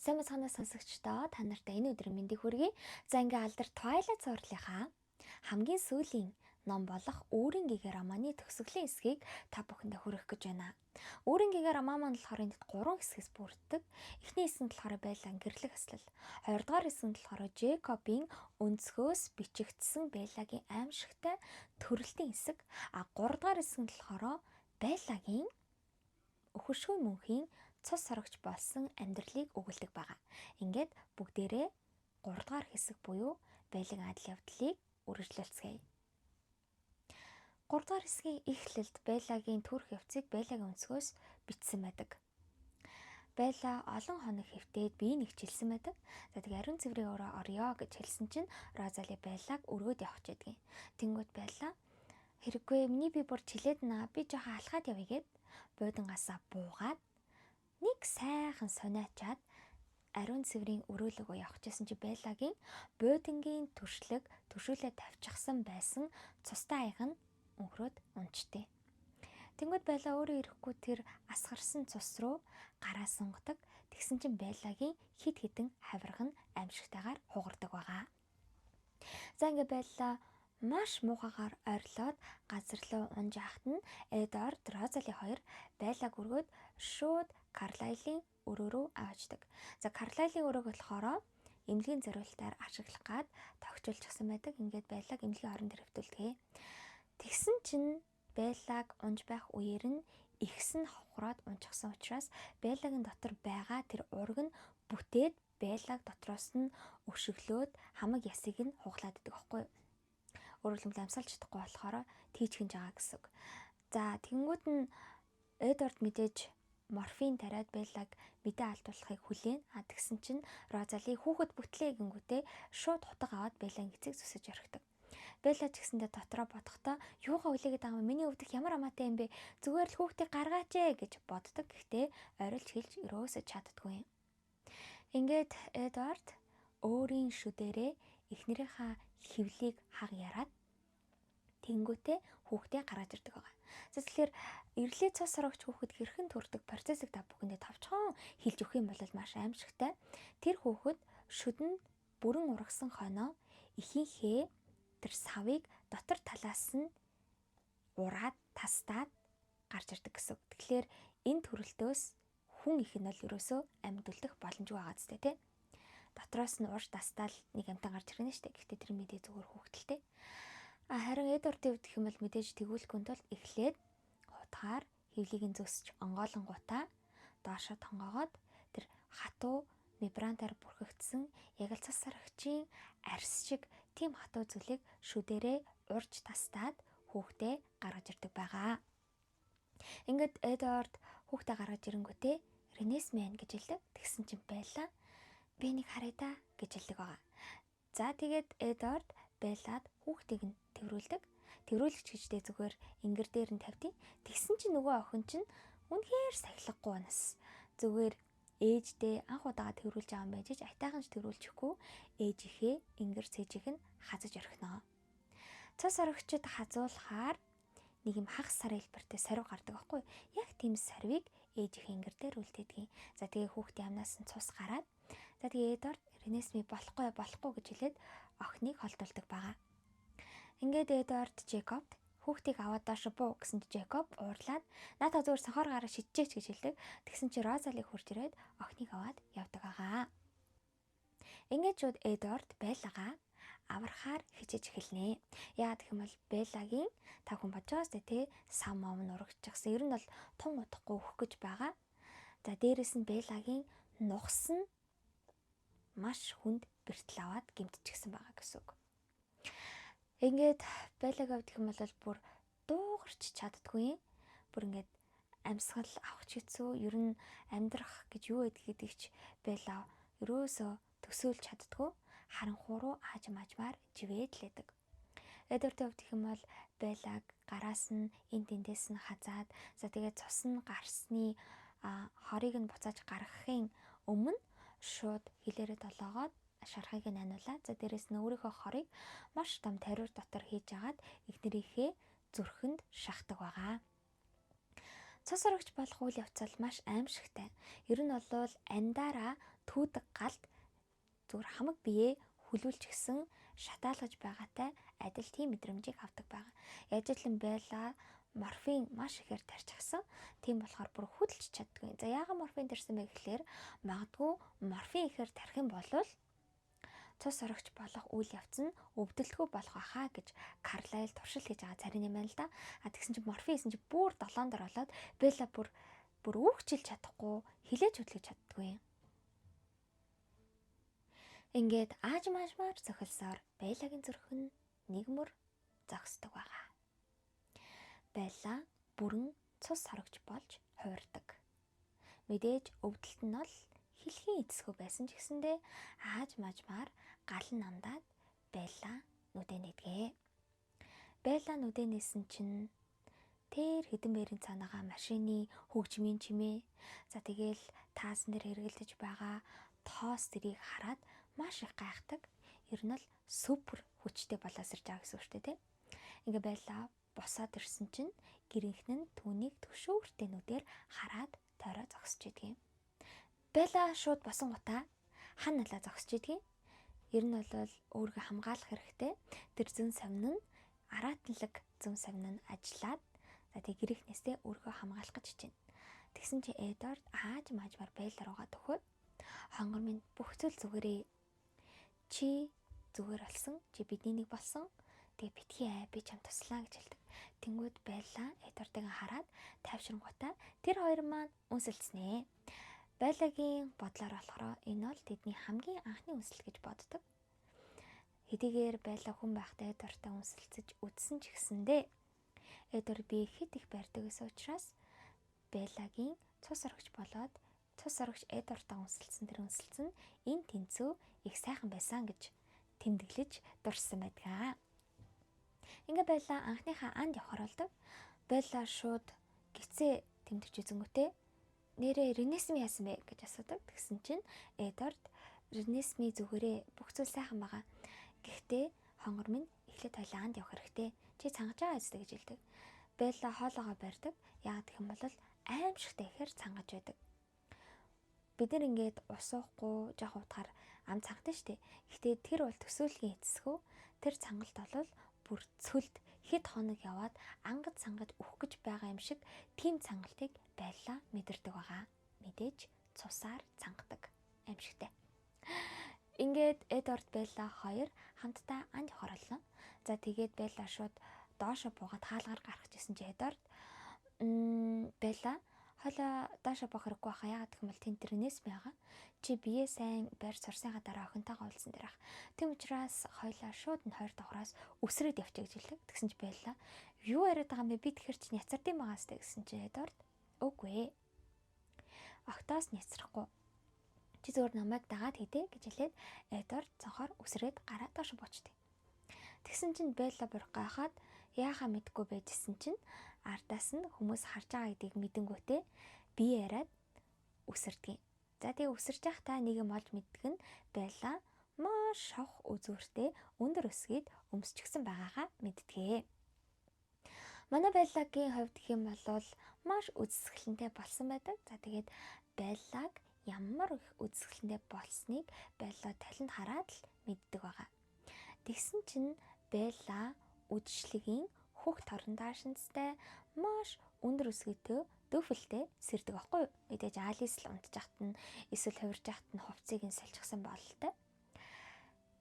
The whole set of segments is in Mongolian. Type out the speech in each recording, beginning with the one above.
Сайн мэцхан сонсогчдоо та нартай энэ өдрийн мэндийг хүргэе. За ингээ алдар Twilight зурлынхаа хамгийн сүүлийн ном болох Өөрийн гэгээ романы төгсгөлийн хэсгийг та бүхэндээ хүргэх гэж байна. Өөрийн гэгээ роман маань болохоор энд 3 хэсгээс бүрддэг. Эхний хэсэг нь болохоор Беллагийн гэрлэх эслэл. Хоёрдугаар хэсэг нь болохоор Жекобийн өнцгөөс бичигдсэн Беллагийн аимшигтай төрөлтийн хэсэг. Гуравдугаар хэсэг нь болохоор Беллагийн өхөршгүй мөнхийн цус сорогч болсон амьдралыг өгүүлдэг байгаа. Ингээд бүгдээрээ 3 дахь хэсэг буюу Беллагийн адал явдлыг үргэлжлүүлцгээе. 3 дахь хэсгийн эхлэлд Беллагийн төрөх явцыг Беллагийн өнцгөөс бичсэн байдаг. Белла олон хоног хэвтээд биеийг нэгчилсэн байдаг. За тэгээ ариун цэврийн өрөө орё гэж хэлсэн чинь Розали Беллаг өргөд явах гэдгийг. Тэнгүүд Белла хэрэггүй миний би бүр чилээд наа би жоохон алхаад явъя гэд буудангаасаа буугаад нэг сайхан сониачаад ариун цэврийн өрөөлөгөө явах гэсэн чи Беллагийн буудангийн төшөөлөө тавьчихсан байсан цустай аяг нь өнхрөөд унчтээ. Тэнгүүд Белла өөрөө ирэхгүй тэр асгарсан цус руу гараа сунгадаг. Тэгсэн чинь Беллагийн хид хідэн хавирга нь аимшигтайгаар хугардаг байгаа. За ингээ Белла маш муухагаар ойрлоод газар руу унж яхад нь Эдвард, Розали хоёр Беллаг өргөөд шууд Карлайлын өрөө рүү аваачдаг. За Карлайлын өрөөг болохоор эмнэлгийн зориулалтаар ашиглах гад тогтчулчихсан байдаг. Ингээд Беллаг эмнэлгийн орон дээр хөвтүүлдэг. Тэгсэн чинь Беллаг унж байх үеэр нь ихс нь хохроод унчихсан учраас Беллагийн дотор байгаа тэр ураг нь бүтээд Беллаг дотроос нь өшөглөөд хамаг ясыг нь хуглаад идэг байхгүй юу? Өөрөөр хэлбэл амсгалж чадахгүй болохоор тийчгэнж байгаа гэсэн. За тэнгууд нь Эдвард мэдээж морфин тариад Беллаг мэдээ алдуулахыг хүлээн. Тэгсэн чинь Розали хүүхэд бүтлээ гингүүтээ шууд хутга аваад Беллагийн эцэг зүсэж орхидог. Белла ч гэсэндээ дотроо бодохдоо юугаа хүлээгээд байгаа юм, миний өвдөх ямар амаатай юм бэ? Зүгээр л хүүхдийг гаргаач гэж боддог. Гэхдээ орилж хэлж өрөөсөж чаддгүй юм. Ингээд Эдвард өөрийн шүдэрээ эхнэрийнхээ хөвлийг хаг яраад тэнгүүтээ хүүхдээ гаргаж ирдэг байгаа. За тэгэхээр эрлээ цус сорогч хүүхэд хэрхэн төрдөг процессыг та бүхэндээ товчхон хэлж өгөх юм бол маш аимшигтай. Тэр хүүхэд шүдэнд бүрэн ургасан хойноо ихийнхээ тэр савыг дотор талаас нь ураад тастаад гарч ирдэг гэсэн. Тэгэхээр энэ төрөлтөөс хүн их нь бол ерөөсөө амьд үлдэх боломжгүй байгаа зү тэ. Дотроос нь урж тастаал нэг амтан гарч ирнэ штэ. Гэхдээ тэр мэдээ зүгээр хүүхдэлтэй. Харин Эдвардын хувьд гэх юм бол мэдээж тэгүүлэхгүй тул эхлээд хутгаар хөвлийг нь зөсч онгоолонгуудаа доошо тонгоогоод тэр хатуу мембранаар бүрхэгдсэн яг л цус сарагчийн арьс шиг тийм хатуу зүйлийг шүдэрээ урж тастаад хүүхдээ гаргаж ирдэг байгаа. Ингээд Эдвард хүүхдээ гаргаж ирэнгүүтээ Ренесмен гэж хэлдэг. Тэгсэн чинь Белла би нэг харъя да гэж хэлдэг байгаа. За тэгээд Эдвард Беллад хүүхдийг нь тэрвүүлдэг. Тэрвүүлэгч гэждээ зүгээр ингэр дээр нь тавьдیں۔ Тэгсэн чинь нөгөө охин чинь үнэхээр сахилахгүй нас. Зүгээр ээждээ анх удаага тэрвүүлж байгаа юм байж ч айтайхан ч тэрвүүлчихгүй ээжийнхээ ингэр цэжийг нь хазаж орхино. Цус сорогчид хазуулахаар нэг юм хагас сарын хэлбэртэй сарив гардаг байхгүй. Яг тийм сарвыг ээжийнхээ ингэр дээр үлдээдэг. За тэгээ хүүхдийн амнаас нь цус гараад за тэгээ Эдвард Ренесми болохгүй гэж хэлээд охиныг холдуулдаг байгаа. Ингээд Эдвард Жекобд хүүхдийг аваад доош буу гэсэн чи Жекоб уурлаад наата зүгээр сохоор гараа шидчихээч гэж хэлдэг. Тэгсэн чи Розали хурж ирээд охиныг аваад явдаг байгаа. Ингээд шууд Эдвард Беллагаа аврахаар хичээж эхэлнэ. Яагаад гэх юм бол Беллагийн та хүн бодож байгаас тэ сав мав нь урагчихсан. Ер нь бол тун удахгүй өөх гэж байгаа. За дээрэс нь Беллагийн нухс нь маш хүнд бэртэл аваад гэмтчихсэн байгаа гэсэн үг. Ингээд Беллаг авд гэх юм бол бүр дуугарч чаддгүй. Бүр ингээд амьсгал авах хэцүү, ер нь амьдрах гэж юу гэдгийг ч Белла ерөөсөө төсөөлж чаддгүй. Харанхуй руу аажмаар живээд лээдэг. Эдвардын хувьд гэх юм бол Беллаг гараас нь энд тэндээс нь хазаад за тэгээд цус нь гарсны хорийг нь буцааж гаргахын өмнө шууд хилээрээ толоогоод шархыг нь аниулаад за дээрэс нь өөрийнхөө хорыг маш том тариур дотор хийж агаад эхнэрийнхээ зүрхэнд шахдаг байгаа. Цус орогч болох үйл явц бол маш аимшигтай. Ер нь бол андаараа түүдэг галд зүгээр хамаг биеэ хүлүүлчихсэн шатаалгаж байгаатай адил тийм мэдрэмжийг авдаг байгаа. Яаж л юм байла морфин маш ихээр тарьчихсан. Тийм болохоор бүр хөдөлж чаддгүй. За яагаад морфин тарьсан бэ гэхлээр магадгүй морфин ихээр тарих юм бол цус орогч болох үйл явц нь өвдөлтгүй болох байхаа гэж Карлайл туршил хийж байгаа царин юм байна л да. Тэгсэн чинь морфин исэн чинь бүр долоон дор болоод Белла бүр үгчилж чадахгүй, хилээж хөдлөж чаддгүй. Ингээд аажмаажмаар цохилсоор Беллагийн зүрх нь нэгмөр зогсдог байгаа. Белла бүрэн цус сорогч болж хуурдаг. Мэдээж өвдөлт нь бол хэлхийн эцэсгүй байсан ч гэсэндээ аажмаажмаар гал нь намдаад Белла нүдэ нэдгээ. Белла нүдэ нээсэн чинь тэр хэдэн мэрийн цаанаага машины хөгжмийн чимээ. За тэгэл таасан дээр хэргэлдэж байгаа тоос тэрийг хараад маш их гайхдаг. Ер нь л супер хүчтэй болоосэрж байгаа гэсэн үг шүү дээ. Ингээ Белла босоод ирсэн чинь гэрийнхэн нь түүнийг төвшөөртэй нүдээр хараад тойроо зогсож идэгэн. Белла шууд босон гутаа хан налаа зогсож идэгэн. Ер нь бол өөрийгөө хамгаалах хэрэгтэй. Тэр зүүн савин нь араатлаг зүүн савин нь ажиллаад за тэг гэрийнхнээсээ өөрийгөө хамгаалах гэж хичээнэ. Тэгсэн чи Эдвард аажмаажмаар Белла руугаа төхөөд хонгор минь бүх зүйл зүгээрээ. Чи зүгээр болсон. Чи бидний нэг болсон. Тэгээ битгий би чам туслаа гэж хэлдэг. Тэнгүүд Белла Эдвардыг хараад тайвширнгуудаа тэр хоёр маань үнсэлцнэ. Беллагийн бодлоор болохоор энэ бол тэдний хамгийн анхны үнсэл гэж боддог. Хэдийгээр Белла хүн байхдаа Эдвардтай үнсэлцэж үдсэн ч гэсэндээ Эдвард би хэд их барьдаг гэсэн учраас Беллагийн цус орогч болоод цус орогч Эдвардтай үнсэлсэн тэр үнсэлцэн энэ тэнцүү их сайхан байсан гэж тэмдэглэж дурсан байдаг. Ингээ Белла анхныхаа анд явахаар болдог. Белла шууд гисээ тэмдэгч үзэнгүүтээ нэрээ Ренесми яасан бэ гэж асуудаг. Тэгсэн чинь Эдвард Ренесми зүгээрээ бүх зүйл сайхан байгаа. Гэхдээ хонгор минь эхлээд хоёлаа анд явах хэрэгтэй. Чи цангаж байгаа үстэй гэж хэлдэг. Белла хоолоогоо барьдаг. Яагаад гэх юм бол аимшигтай ихээр цангаж байдаг. Бид нар ингээд ус уухгүй жоох утгаар ам цангадсан шүү дээ. Гэхдээ тэр бол төсөөллийн эцэсгүй. Тэр цангалт бол бүр цөлд хэд хоног яваад ангад сангаж өөх гэж байгаа юм шиг тийм цангалтыг Белла мэдэрдэг байгаа. Мэдээж цусаар цангадаг аимшигтай. Ингээд Эдвард Белла хоёр хамтдаа анд явахаар боллоо. За тэгээд Белла шууд доошо буугаад хаалгаар гарах гэсэн чи Эдвард Белла хойлоо доошо боох хэрэггүй байхаа. Яагаад гэх юм бол тэн тэрнээс байгаа. Чи бие сайн барь сурсныхаа дараа охинтойгоо уулзсан дээр ах. Тэм учраас хойлоо шууд нь хоёр давхраас өсрөөд явчих гэж хэлдэг. Тэгсэн чи Белла юу яриад байгаа юм бэ? Би тэгэхэр чи няцардсан байгаа сте гэсэн чи Эдвард үгүй. Октоос няцрахгүй. Чи зөвөр намайг дагаад хийдэ гэж хэлээд Эдвард цонхоор өсрөөд гараад доош буучдаг. Тэгсэн чинь Белла бүр гайхаад яахаа мэдгүй байжсэн чинь ардаас нь хүмүүс харж байгаа гэдгийг мэдэнгүүтээ би яриад өсөрдөг. За тэгээ өсөрж явахдаа нэг юм олж мэддэг нь Белла маш шох үзүүртэй өндөр өсгийд өмсчихсэн байгаагаа мэддэгэ. Манай Беллагийн хувьд гэх юм бол маш үзэсгэлэнтэй болсон байдаг. За тэгээд Беллаг ямар их үзэсгэлэнтэй болсныг Белла талент хараад л мэддэг байгаа. Тэгсэн чинь Белла үдшилгийн хөх торндаашинцтай маш өндөр өсгийтэй дөөфөлтэй сэрдэг байхгүй юу? Мэдээж Алис л унтжахт нь эсвэл хувирж яхад нь хувцсыг нь салчихсан бололтой.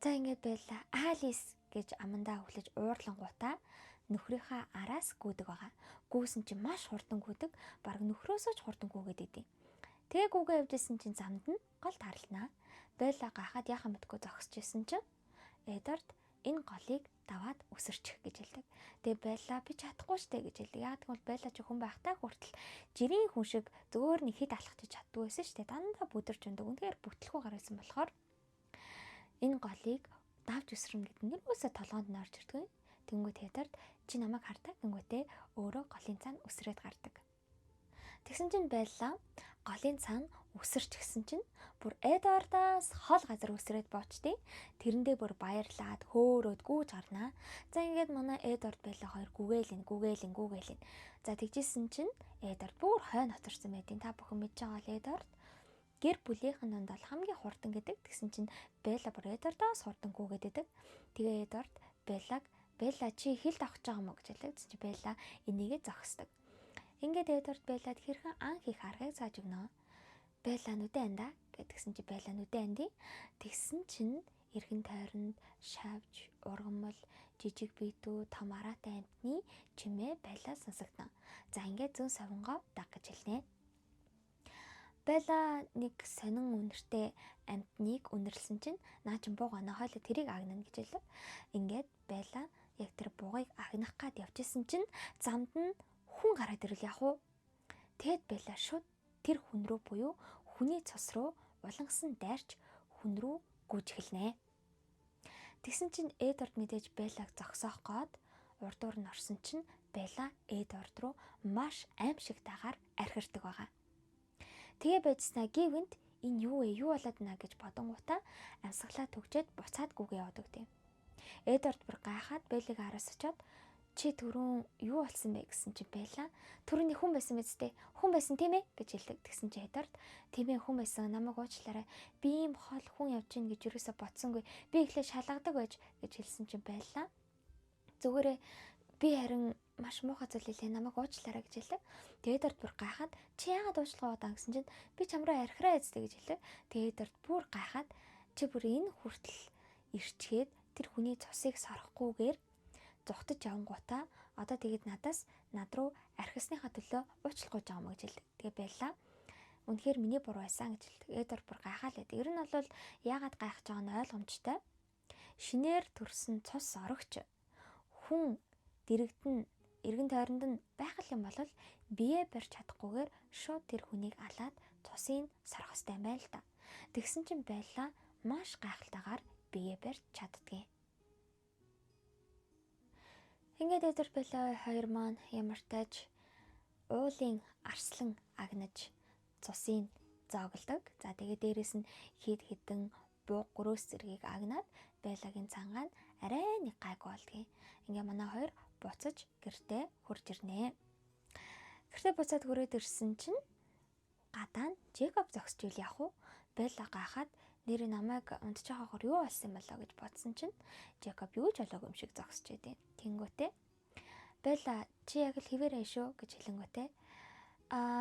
За ингээд Белла Алис гэж амандаа өглөж уурлангуудаа нөхрийнхаа араас гүйдэг байгаа. Гүйсэн чинь маш хурдан гүйдэг. Бараг нөхрөөсөө ч хурдан гүйгээд идэв. Тэгээ гүйгээ явжсэн чинь замд нь гол тарлнаа. Белла гахаад яхаа мэдгүй зогсож исэн чинь Эдвард энэ голыг даваад өсөрчих гэж хэлдэг. Тэгээ Белла би чадахгүй штэ гэж хэлдэг. Яагаад гэвэл Белла ч хүн байхтай хүртэл жирийн хүн шиг зөөр нэг хэд алхаж чаддгүй байсан штэ. Дандаа бүдэрч өндөг. Үнэхээр бүтлэхүү гар байсан болохоор энэ голыг давж өсрөн гэдэг нь юусаа толгоонд нь орж ирдэг. Тэнгүүт Эдвард чи намайг хардаа гингүүтээ өөрөө голын цаана өсрөөд гардаг. Тэгсэн чинь Белла голын цаана өсөрч гисэн чинь бүр Эдвардаас хол газар өсрээд боочтیں۔ Тэрэндээ бүр баярлаад хөөрөөд гүйж гарнаа. За ингээд манай Эдвард Белла хоёр гүгээлин. За тэгжсэн чинь Эдвард бүр хойно хоцорсон байдیں۔ Та бүхэн мэдж байгаа бол Эдвард гэр бүлийнхэн донд бол хамгийн хурдан гэдэг. Тэгсэн чинь Белла бүр Эдвардаас хурдан гүгээд байдаг. Тэгээ Эдвард Белла чи хилд авах гэж байгаа мó гэж хэлээд чи Белла энийгээ зогсдог. Ингээд Эдвард Беллад хэрхэн ан хийх аргыг зааж өгнө. Белла нүдэ андаа гэдгсэн чи Белла нүдэ андий. Тэгсэн чинь эргэн тойронд шавж, ургамал, жижиг битүү, том араатай амтны чимээ Белла сонсогдно. За ингээд зүүн совингоо даг гэж хэлнэ. Белла нэг сонин үнэртэй амтныг үнэрлсэн чинь наа чин бууга нохойло тэрийг агнана гэж хэлв. Ингээд Белла яг тэр буугыг агнах гад явжсэн чинь замд нь хүн гараад ирвэл яах вэ? Тэгэд Белла шууд тэр хүн рүү буюу хүний цус руу улангасан дайрч хүн рүү гүйж эхэлнэ. Тэгсэн чинь Эдвард мэдээж Беллаг зогсоох гээд урдуур нь орсон чинь Белла Эдвард руу маш аимшигтайгаар архирдаг байгаа. Тэгээ байжснаа гівэнд энэ юу болоод наа гэж бодонгуудаа амьсгалаа төгчээд буцаад гүгээ явдаг тийм. Эдвард бүр гайхаад Беллиг араас очоод чи түрүүн юу болсон бэ гэсэн чи Белла түрүүний хүн байсан биз дээ. Хүн байсан тийм ээ гэж хэлдэг. Тэгсэн чи Эдвард тийм ээ хүн байсан намайг уучлаарай. Би ийм хол хүн явж гин гэж юусоо бодсонгүй. Би эхлээ шалгадаг байж гэж хэлсэн чи Белла зүгээрээ би харин маш муухай зүйл хэлээ намайг уучлаарай гэж хэлдэг. Тэгээд Эдвард бүр гайхаад чи яагаад уучлах удаа гэсэн чинь би чамраа архираа эзтэй гэж хэлдэг. Тэгээд Эдвард бүр гайхаад чи бүр энэ хүртэл ирчгээд тэр хүний цусыг сорохгүйгээр зүхтэж явангуудаа одоо тэгээд над руу архисныхаа төлөө уучлах гэж байгаа юм гэж хэлдэг. Тэгээ Белла үнэхээр миний буруу байсан гэж хэлдэг. Эдвард бүр гайхаад байдаг. Ер нь бол яагаад гайхаж байгаа нь ойлгомжтой. Шинээр төрсөн цус орогч хүн дэрэгдэн эргэн тойронд нь байх юм бол бие барьж чадахгүйгээр шууд тэр хүнийг алаад цусыг сорох хэрэгтэй юм байл та. Тэгсэн чинь Белла маш гайхалтайгаар бие барьж чаддгийг. Ингээд Эдвард Белла хоёр маань ямар тааж уулын арслан агнаж цусыг зоогддог. За тэгээд дээрэс нь хид хідэн бууг гөрөөс зэргийг агнаад Беллагийн цангаа арай нэг гайг болдгийг. Ингээ манай хоёр буцаж гэртээ хурж ирнэ. Гэртээ буцаад хүрээд ирсэн чинь гадаа нь Жекоб зогсож ил явах уу? Белла гайхаад нэр намайг унтж байгаагаар юу болсон юм болоо гэж бодсон чинь Жекоб юу ч болоогүй юм шиг зогсож байдیں۔ Тэнгүүтээ Белла чи яг л хിവэрэй шүү гэж хэлэнгүүтээ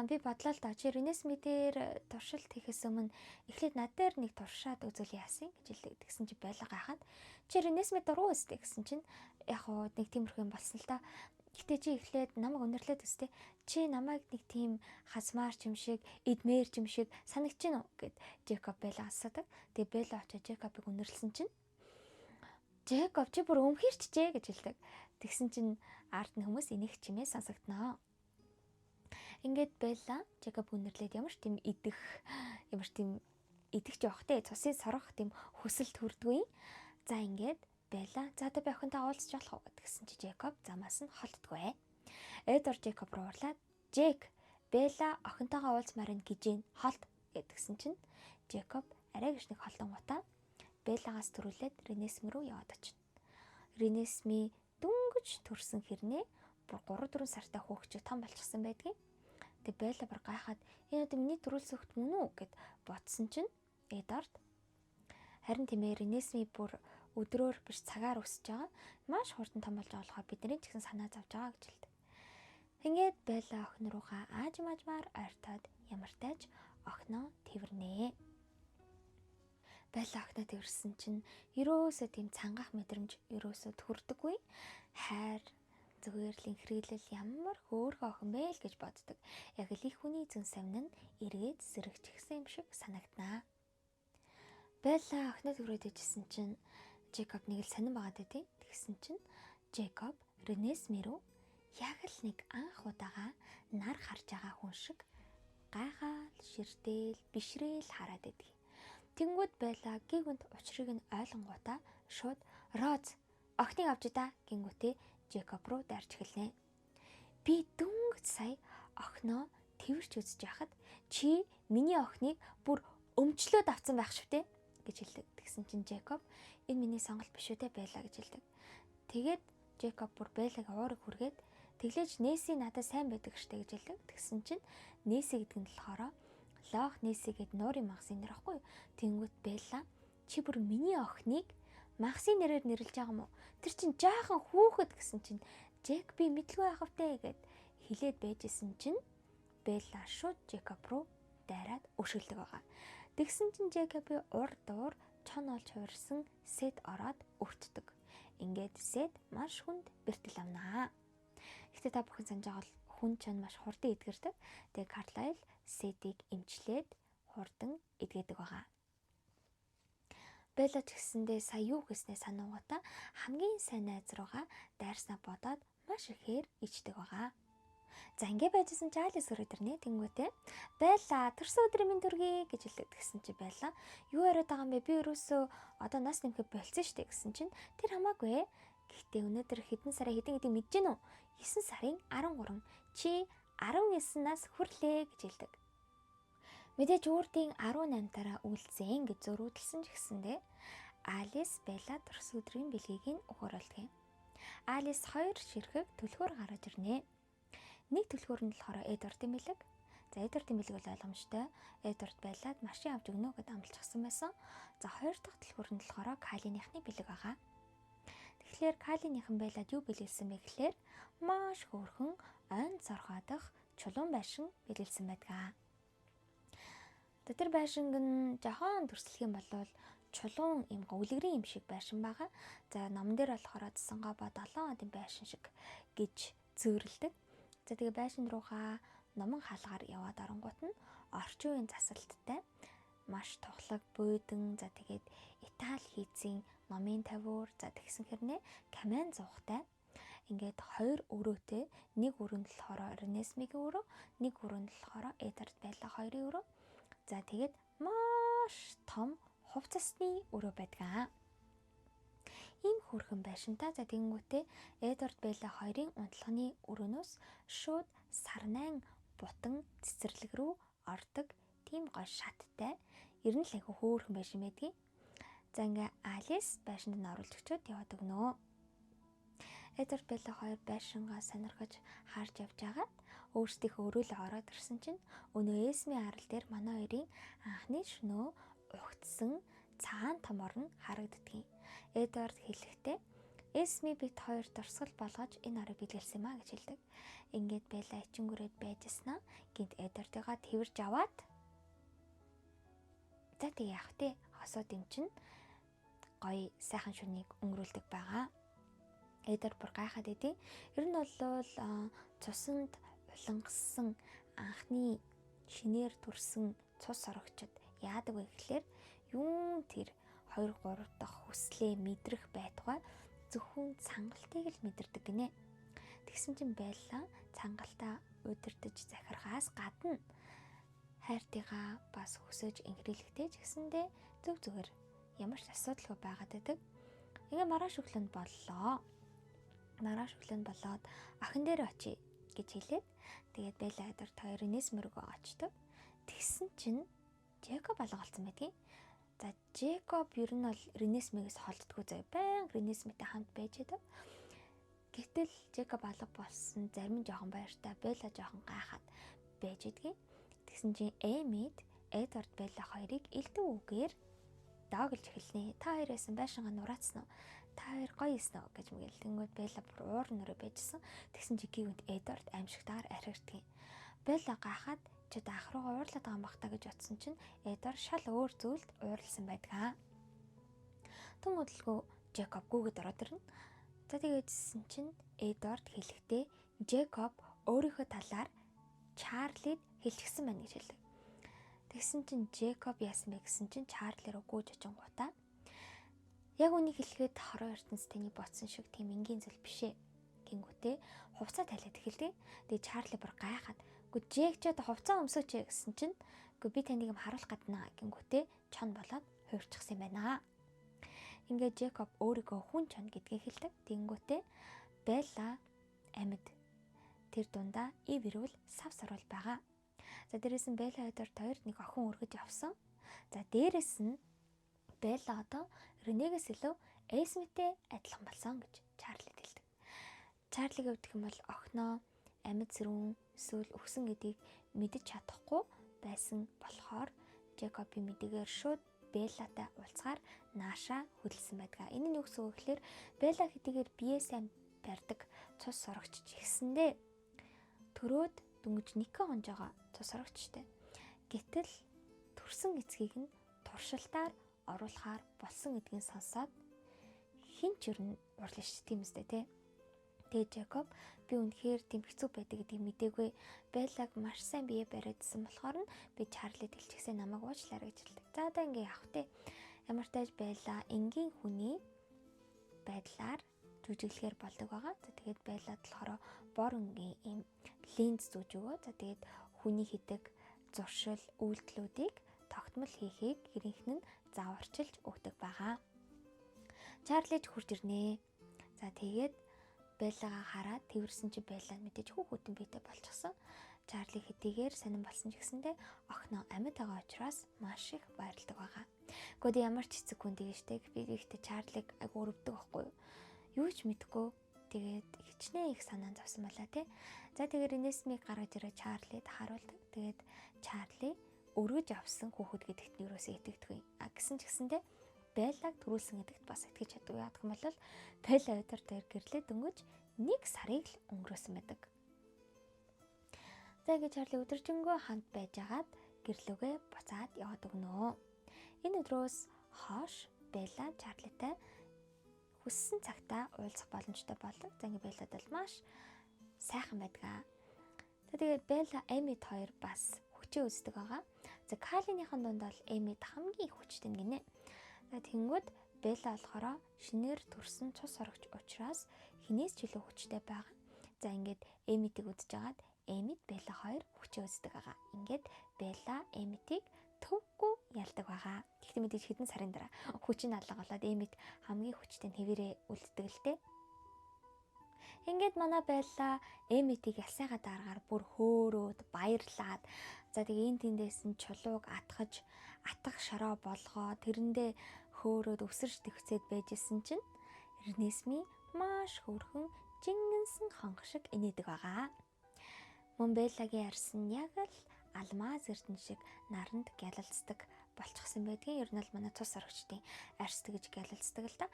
би бодлоо л да чи Ренесми дээр туршилт хийхээс өмнө эхлээд над дээр нэг туршаад үзүүл яасан гэж хэлдэг. Тэгсэн чи Белла гайхаад чи Ренесми дургу өстэй гэсэн чинь яг хоо нэг тиймэрхүү юм болсон л та. Гэтэ чи эхлээд намайг өнөрлөөд өстэй. Чи намайг нэг тийм хазмаар юм шиг, эдмээр юм шиг санагч гин үү гэд Жекоб Белла асуудаг. Тэгээ Белла очиж Жекобыг өнөрлсөн чинь Жекоб чи бүр өмхирчжээ гэж хэлдэг. Тэгсэн чинь ард нь хүмүүс энийг чимээ сонсогдноо. Ингээд Белла Жекоб өнөрлөөд ямар ч тийм идэх жоохтой цусыг сорох тийм хүсэл төрдгүй. За ингээд Белла за та би охинтой уулзч болох уу гэдгсэн чи Жекоб замаас нь холддгүй. Эдвард Жекоб руу урлаад Жек Белла охинтойгоо уулзмаар нь гижээн холд гэдгсэн чинь Жекоб арай гэж нэг холдонгуудаа Беллагаас төрүүлээд Ренесми рүү яваад очив. Ренесми дүнгэж төрсөн хэрнээ бүр 3-4 сартай хөөгч том болчихсон байдгийг. Тэгээ Белла бүр гайхаад энэ одоо миний төрүүлсэн хөлт мөн үү гэд бодсон чинь Эдвард харин тиймээ Ренесми бүр өдрөөр биш цагаар өсөж байгаа. Маш хурдан том болж байгаа болохоор бидний ч гэсэн санаа зовж байгаа гэж хэлдэг. Ингээд Белла охин руугаа аажмаар ойртоод ямар тааж охиноо тэрвэрнэ. Белла охиноо тэрвэрсэн чинь ерөөсөө тийм цангах мэдрэмж ерөөсөө төрдөггүй. Хайр зүгээр л инхрийлэл ямар хөөрхөн охин бэ л гэж боддог. Яг л их хүний зэн савин нь эргээд сэрэгчихсэн юм шиг санагданаа. Белла охиноо тэрвэрээд ижсэн чинь Жекоб нэг л сонирн байгаад байдیں۔ Тэгсэн чинь Жекоб Ренесми рүү яг л нэг анх удаага нар харж байгаа хүн шиг гайхаал, ширтээл, бишрээл хараад байдаг. Тэнгүүд Белла гівэнд учрыг нь ойлгонгуудаа шууд Роз охиныг авч идэ гингүүтээ Жекоб руу дайрч эхэлнэ. Би дөнгөж сая охиноо тэрч үзэж яхад чи миний охиныг бүр өмчлөөд авсан байх шүү дээ гэж хэлдэг. Тэгсэн чинь Жекоб энэ миний сонголт биш үү те Белла гэж хэлдэг. Тэгээд Жекоб бүр Беллагийн уурыг хүргээд тэглэж Нээси надад сайн байдаг штэ гэж хэлдэг. Тэгсэн чинь Нээси гэдэг нь болохоор Лох Нээси гэд нуурын магасын нэр ахгүй. Тэнгүүт Белла чи бүр миний охиныг магасын нэрээр нэрлэж байгаа юм уу? Тэр чинь жаахан хүүхэд гэсэн чинь Жек би мэдлгүй байх втэ гэд хэлээд байжсэн чинь Белла шууд Жекоб руу дайраад өшөөлдөг байгаа. Тэгсэн чинь Жекобын урд дуур чон олж хувирсан Сет ороод өртдөг. Ингээд Сет маш хүнд бэртэл авнаа. Гэтэ та бүхэн санаж байгаа бол хүн чон маш хурдан эдгэрдэг. Тэгээ Карлайл Сетийг эмчлээд хурдан эдгээдэг байгаа. Белла ч гэсэндээ сая юу гэснээ сануугата хамгийн сайн найз руугаа дайрснаа бодоод маш ихээр ичдэг байгаа. За ингэ байжсэн чи Алис өрөөдөрнэ тэнгүүтээ Белла төрсөн өдрийн минь төргий гэж хэлдэг. Тэгсэн чи Белла юу яриад байгаа юм бэ? Би өрөөсөө одоо нас нэмэхэд болцсон штэ гэсэн чинь тэр хамаагүй. Гэхдээ өнөөдөр хэдэн сарын хэдэн мэдэж гэнэ үү? 9 сарын 13. Чи 19 нас хүрлээ гэж хэлдэг. Мэдээж үрдийн 18-таараа үлдсэн гэж зөрүүдэлсэн ч гэсэндээ Алис Белла төрсөн өдрийн бэлгийг өгөөрөлдгөө. Алис 2 ширхэг төлхөөр гаргаж ирнэ. Нэг төлхөөр нь болохоор Эдвардын бэлэг. За Эдвардын бэлэг бол ойлгомжтой. Эдвард Беллад машин авч өгнө гэдээ амлчихсан байсан. За хоёр дахь төлхөөр нь болохоор Калиныхны бэлэг байгаа. Тэгэхээр Калиныхан Беллад юу бэлгэлсэн бэ гэхээр маш хөөрхөн ойн цорхоодох чулуун байшин бэлгэлсэн байдаг. Тэр байшинг нь жохон төрслөх юм бол чулуун юм өвлгөрийн юм шиг байшин байгаа. За номон дээр болохоор цэсангоо ба 7 одын байшин шиг гэж зөөрлөдөг. За тэгээ байшин руугаа номон хаалгаар яваад оронгууд нь орчин үеийн засалттай маш тухлаг буудан за тэгээд Итали хийцийн номын тавиур за тэгсэн хэрнээ камен зуухтай ингээд хоёр өрөөтэй нэг өрөөнд болохоор Ренесмигийн өрөө нэг өрөөнд болохоор Эдвард Белла хоёрын өрөө за тэгээд маш том хувцасны өрөө байдаг. Ийм хөрхөн байшинтай за тэгэнгүүтээ Эдвард Белла хоёрын унтлагын өрөөнөөс шууд сарнайн бутан цэцэрлэг рүү ордог тийм гой шаттай ер нь л айгүй хөөрхөн байшин байдгийг. За ингээ Алис байшинд нь оруулж өчөөд яваад өгнө. Эдвард Белла хоёр байшингаа сонирхож харж явж агаад өөрсдийнхөө өрөөлөө ороод ирсэн чинь өнөө Эсмийн арал дээр манай хоёрын анхны шөнөө угтсан цагаан том орон харагддгийг. Эдвард хэлэхдээ Эсми бит хоёр дурсгал болгож энэ орыг бэлгэлсэн юм а гэж хэлдэг. Ингээд Белла ичингүрээд байжснаа гинт Эдвардыгаа тэрж аваад за тэг яах вэ? Хосоод юм чинь гоё сайхан шөнийг өнгөрүүлдэг байгаа. Эдвард бүр гайхаад идэв. Ер нь бол цусанд улангассан анхны шинээр төрсэн цус сорогчд яадаг вэ гэхлээр юун тэр 2-3 дахь хүслээ мэдрэх байтугай зөвхөн цангалтыг л мэдэрдэг гинэ. Тэгсэн чинь Белла цангалтаа удирдах захиргаас гадна хайртайгаа бас хүсэж инхрийлэхтэй ч гэсэндээ зөв зүгээр ямар ч асуудалгүй байгаад байдаг. Ингээ маргааш өглөөнд боллоо. Маргааш өглөөнд болоод охин дээр очие гэж хэлээд тэгээд Белла Эдвард хоёрын Несмөргөө очдог. Тэгсэн чинь Жекоб алгалцсан байдгийг. За Жекоб ер нь бол Ренесмигээс холддгүй заяа. Баян Ренесмитэй хамт байж байдаг. Гэтэл Жекоб алга болсон зарим жоохон баяртай Белла жоохон гайхаад байж байдгийг. Тэгсэн чинь Эмид Эдвард Белла хоёрыг элдв үгээр дооглож эхэлнэ. Та хоёроос байшингаа нураацсан уу? Та хоёр гоё эснэ гэж мгил. Тэнгүүд Белла бүр уур нөрөө байжсэн. Тэгсэн чи гівэнд Эдвард аимшигтайгаар архирдгийг. Белла гайхаад чи дахруугаа уурлаад байгаа юм бах та гэж утсан чинь Эдвард шал өөр зүйлд уурлсан байдаг. Тэнгүүдлгүй Жекоб гүгэд ороод ирнэ. За тэгээдсэн чинь Эдвард хэлэхдээ Жекоб өөрийнхөө талаар Чарлид хэлчихсэн байна гэж хэлдэг. Тэгсэн чинь Жекоб яасан бэ гэсэн чинь Чарли руу гүйж очингуудаа яг үнийг хэлэхэд хорон ертөнцийн ботсон шиг тийм энгийн зүйл бишээ. Гингүүтээ хувцас талиад эхэлдэг. Тэгээ Чарли бүр гайхаад "Гү Жек ч одоо хувцас өмсөөч" гэсэн чинь "Гү би таныг юм харуулах гаднаа" гингүүтээ чон болоод хуурчихсан юм байна. Ингээд Жекоб өөрийгөө хүн чон гэдгийг хэлдэг. Тэнгүүтээ Белла амьд тэр дундаа ив ирүүл сав сарвал байгаа. За дээрээс нь Белла өдөр тойрд нэг охин өргөж явсан. За дээрээс нь Белла одоо Ренегээс илүү Эсмитэй адилхан болсон гэж Чарлид хэлдэг. Чарлиг өвдөх юм бол охиноо амьд сэрүүн эсвэл өгсөн гэдгийг мэдэж чадахгүй байсан болохоор Жекобийн мэдээгээр шууд Беллатай уулзгаар наашаа хөдөлсөн байдаг. Энэ нь юу гэсэн үг гэхээр Белла хэдийгээр бие сайн барьдаг цус сорогч ихсэндээ төрөөд дөнгөж никэ хонж байгаа цус сорогчтой. Гэтэл төрсөн эцгийг нь туршилтаар оруулахаар болсон гэдгийг сонсоод хин ч ер нь уурлаа шүү дээ, тийм үстэй тий. Тэгээ Жекоб би үнэхээр тийм хэцүү байдаг гэдгийг мэдээгүй. Беллаг маш сайн бие бариадсан болохоор нь би Чарлид хэлчихсэн намайг уучлаарай гэж хэлдэг. За одоо ингээ явах тий. Ямар ч тааж Белла энгийн хүний байдлаар жүжиглэхээр болдог байгаа. За тэгээд Беллад болохоор бор өнгийн ийм линз зүүж өгөө. За тэгээд хүний хийдэг зуршил үйлдэлүүдийг тогтмол хийхийг хэрийнх нь зааварчилж өгдөг байгаа. Чарлиж хурж ирнэ. За тэгээд Беллагаа хараад тэрсэн чи Белла мэдээж хүүхдэн биетэй болчихсон. Чарли хэдийгээр сонирн болсон ч гэсэндээ охиноо амьд байгаа учраас маш их баярлдаг байгаа. Гэхдээ ямар ч хэцэг хүн дийштэй би ихтэй Чарлиг айгу өрөвдөг байхгүй юу? Юу ч мэдгүй тэгээд хичнээн их санаан зовсон байлаа тий. За тэгээд Ренесмиг гаргаж ирээ Чарлид харуулдаг. Тэгээд Чарли өргөж авсан хүүхэд гэдэгт нь юусоо итгэдэггүй. Гэсэн ч гэсэндээ Беллаг төрүүлсэн гэдэгт бас итгэж чаддаг. Яагаад гэвэл Белла өдөр дээр гэрлээ дөнгөж 1 сарыг л өнгөрөөсөн байдаг. За ингэ Чарли өдөржингөө хамт байжгаад гэрлүүгээ буцаад яваад өгнө. Энэ өдрөөс хойш Белла Чарлитай хүссэн цагтаа уулзах боломжтой болов. За ингэ Беллад бол маш сайхан байдаг. За тэгээд Белла Эмид хоёр бас хүчээ үздэг байгаа. За Калиныхан дунд бол Эмид хамгийн их хүчтэй гинэ. За тэнгүүд Белла болохоор шинээр төрсөн цус сорогч учраас хинээс ч илүү хүчтэй байгаа. За ингээд Эмидийг үзэж хагаад Эмид Белла хоёр хүчээ үздэг байгаа. Ингээд Белла Эмидийг төвгүй ялдаг байгаа. Гэхдээ мэдээж хэдэн сарын дараа хүч нь алга болоод Эмид хамгийн хүчтэй нь хэвээрээ үлддэг л дээ. Ингээд манай Белла Эмидийг ялсайгаа дараагаар бүр хөөрөөд баярлаад за тэгээ энэ тэндээс нь чулууг атгах шороо болгоо тэрэндээ хөөрөөд өсөрч төвцээд байжсэн чинь Ренесми маш хөөрхөн жингэнсэн хонх шиг инээдэг байгаа. Мөн Беллагийн арьс нь яг л алмаз эрдэнэ шиг наранд гялалцдаг болчихсон байдгийн. Ер нь л манай цус сорогчдын арьс тэгж гялалцдаг л да.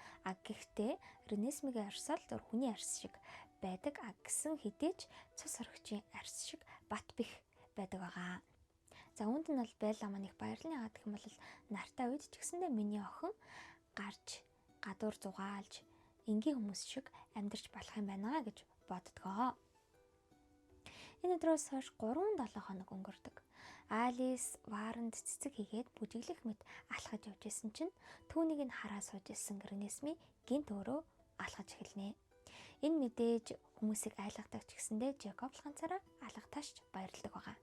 Гэхдээ Ренесмигийн арьс л зур хүний арьс шиг байдаг. Гэсэн хэдийч цус сорогчийн арьс шиг бат бэх байдаг байгаа. За үүнд нь бол Белла маань их баярлан яагаад гэх юм бол нартай үед ч гэсэндээ миний охин гарч гадуур зугаалж энгийн хүмүүс шиг амьдарч болох юм байна гэж боддгоо. Энэ өдрөөс хойш 3-7 хоног өнгөрдөг. Алис вааранд цэцэг хийгээд бүжиглэх мэт алхаж явж исэн чинь түүнийг нь хараа сууж исэн Ренесми гинт өөрөө алхаж эхэлнэ. Энэ мэдээж хүмүүсийг айлгадаг ч гэсэндээ Жекоб ганцаараа алгатааш баярлдаг байгаа.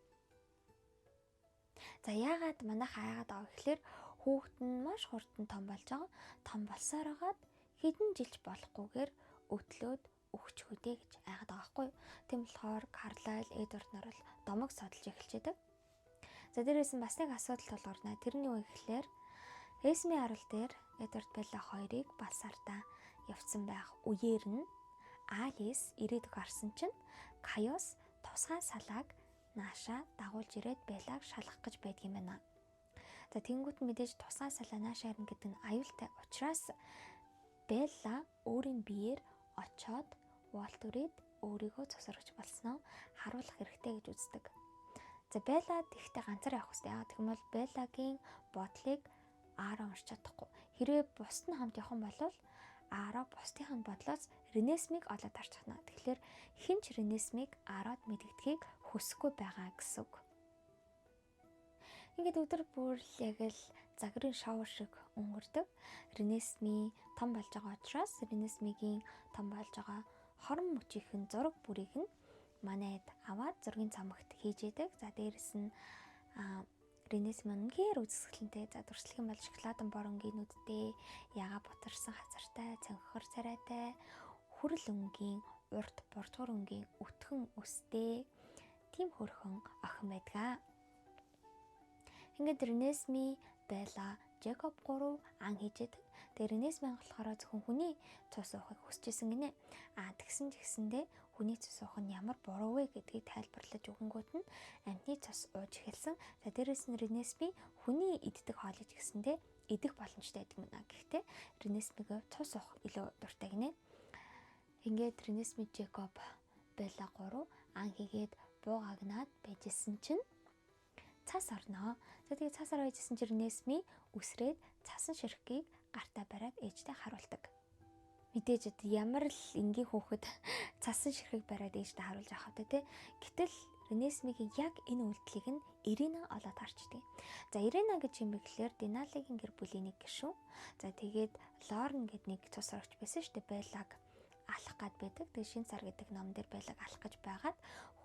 За яагаад манайх айгаад байгаа гэхээр хүүхэд нь маш хурдан том болж байгаа. Том болсоор хагаад хэдэн жилч болохгүйгээр өтлөөд өгчхүүдээ гэж айгаад байгаа байхгүй. Тийм болохоор Карлайл Эдвард нар бол домог содолж эхэлчихэдэг. За дээрээс нь бас нэг асуудал тулгарна. Тэрний үе гэхлээр Эсми арал дээр Эдвард Белла хоёрыг балсартаа явцсан байх үеэр нь Алис ирээдүг харсан чинь Кайос тусгай салааг наашаа дагуулж ирээд Беллаг шалгах гэж байдгийм байна. За тэнгуут мэдээж тусгай салаа наашаа ирнэ гэдэг нь аюултай учраас Белла өөрийн биеэр очоод Уолтерид өөрийгөө цусрагч болсноо харуулах хэрэгтэй гэж үздэг. За Белла тэгтээ ганцаар явах хэрэгтэй. Яагаад гэх юм бол Беллагийн бодлыг Аарон уншиж чадахгүй. Хэрвээ бусд нь хамт явах юм бол Аарон бусдын бодлоос Ренесмиг олоод харчихна. Тэгэхээр хинч Ренесмиг Аарод мэдгэдгийг хүсэхгүй байгаа гэсэн үг. Ингээд өдөр бүр яг л загрын шоу шиг өнгөрдөг. Ренесми том болж байгаа учраас Ренесмигийн том болж байгаа хорон мөчийнхэн зураг бүрийг нь манайд аваад зургийн цамагт хийж идэг. За дээрэс нь Ренесми үнэхээр үзэсгэлэнтэй. За дурслах юм бол шоколадан боронгийн нүдтэй, яга бутарсан хазартай, цонхор царайтай, хүрэл өнгийн, урт бурдгар өнгийн өтгөн өстэй тийм хөрхөн охин байдгаа. Ингээд Ренесми, Белла, Жекоб 3 ан хийжэдэг. Тэгээ Ренесми болохоор зөвхөн хүний цус уухыг хүсэжсэн гинэ. Тэгсэндээ хүний цус уух нь ямар буруу вэ гэдгийг тайлбарлаж өгөнгүүт нь амьтны цус ууж эхэлсэн. За дээрэс нь Ренесми хүний иддэг хоол гэсэндээ идэх боломжтой байдаг мөн. Гэхдээ Ренесмигээ цус уух илүү дуртай гинэ. Ингээд Ренесми, Жекоб, Белла 3 ан хийгээд буугагнаад байжсэн чинь цас орноо. Тэгээд цас ороо байжсэн чинь Ренесми үсрээд цасан ширхгийг гартаа бариад ээжтэй харуулдаг. Мэдээж ямар л энгийн хүүхэд цасан ширхгийг бариад ээжтэй харуулж авах вэ? Гэтэл Ренесмигийн яг энэ үйлдэлийг нь Ирина олоод харчдаг. За Ирина гэж юм бэ гэхээр Деналагийн гэр бүлийн нэг гишүүн. За тэгээд Лорн гэдэг нэг цус орогч байсан шүү дээ. Беллаг алах гад байдаг. Тэгээд Шинэ сар гэдэг ном дээр Беллаг алах гэж байгаад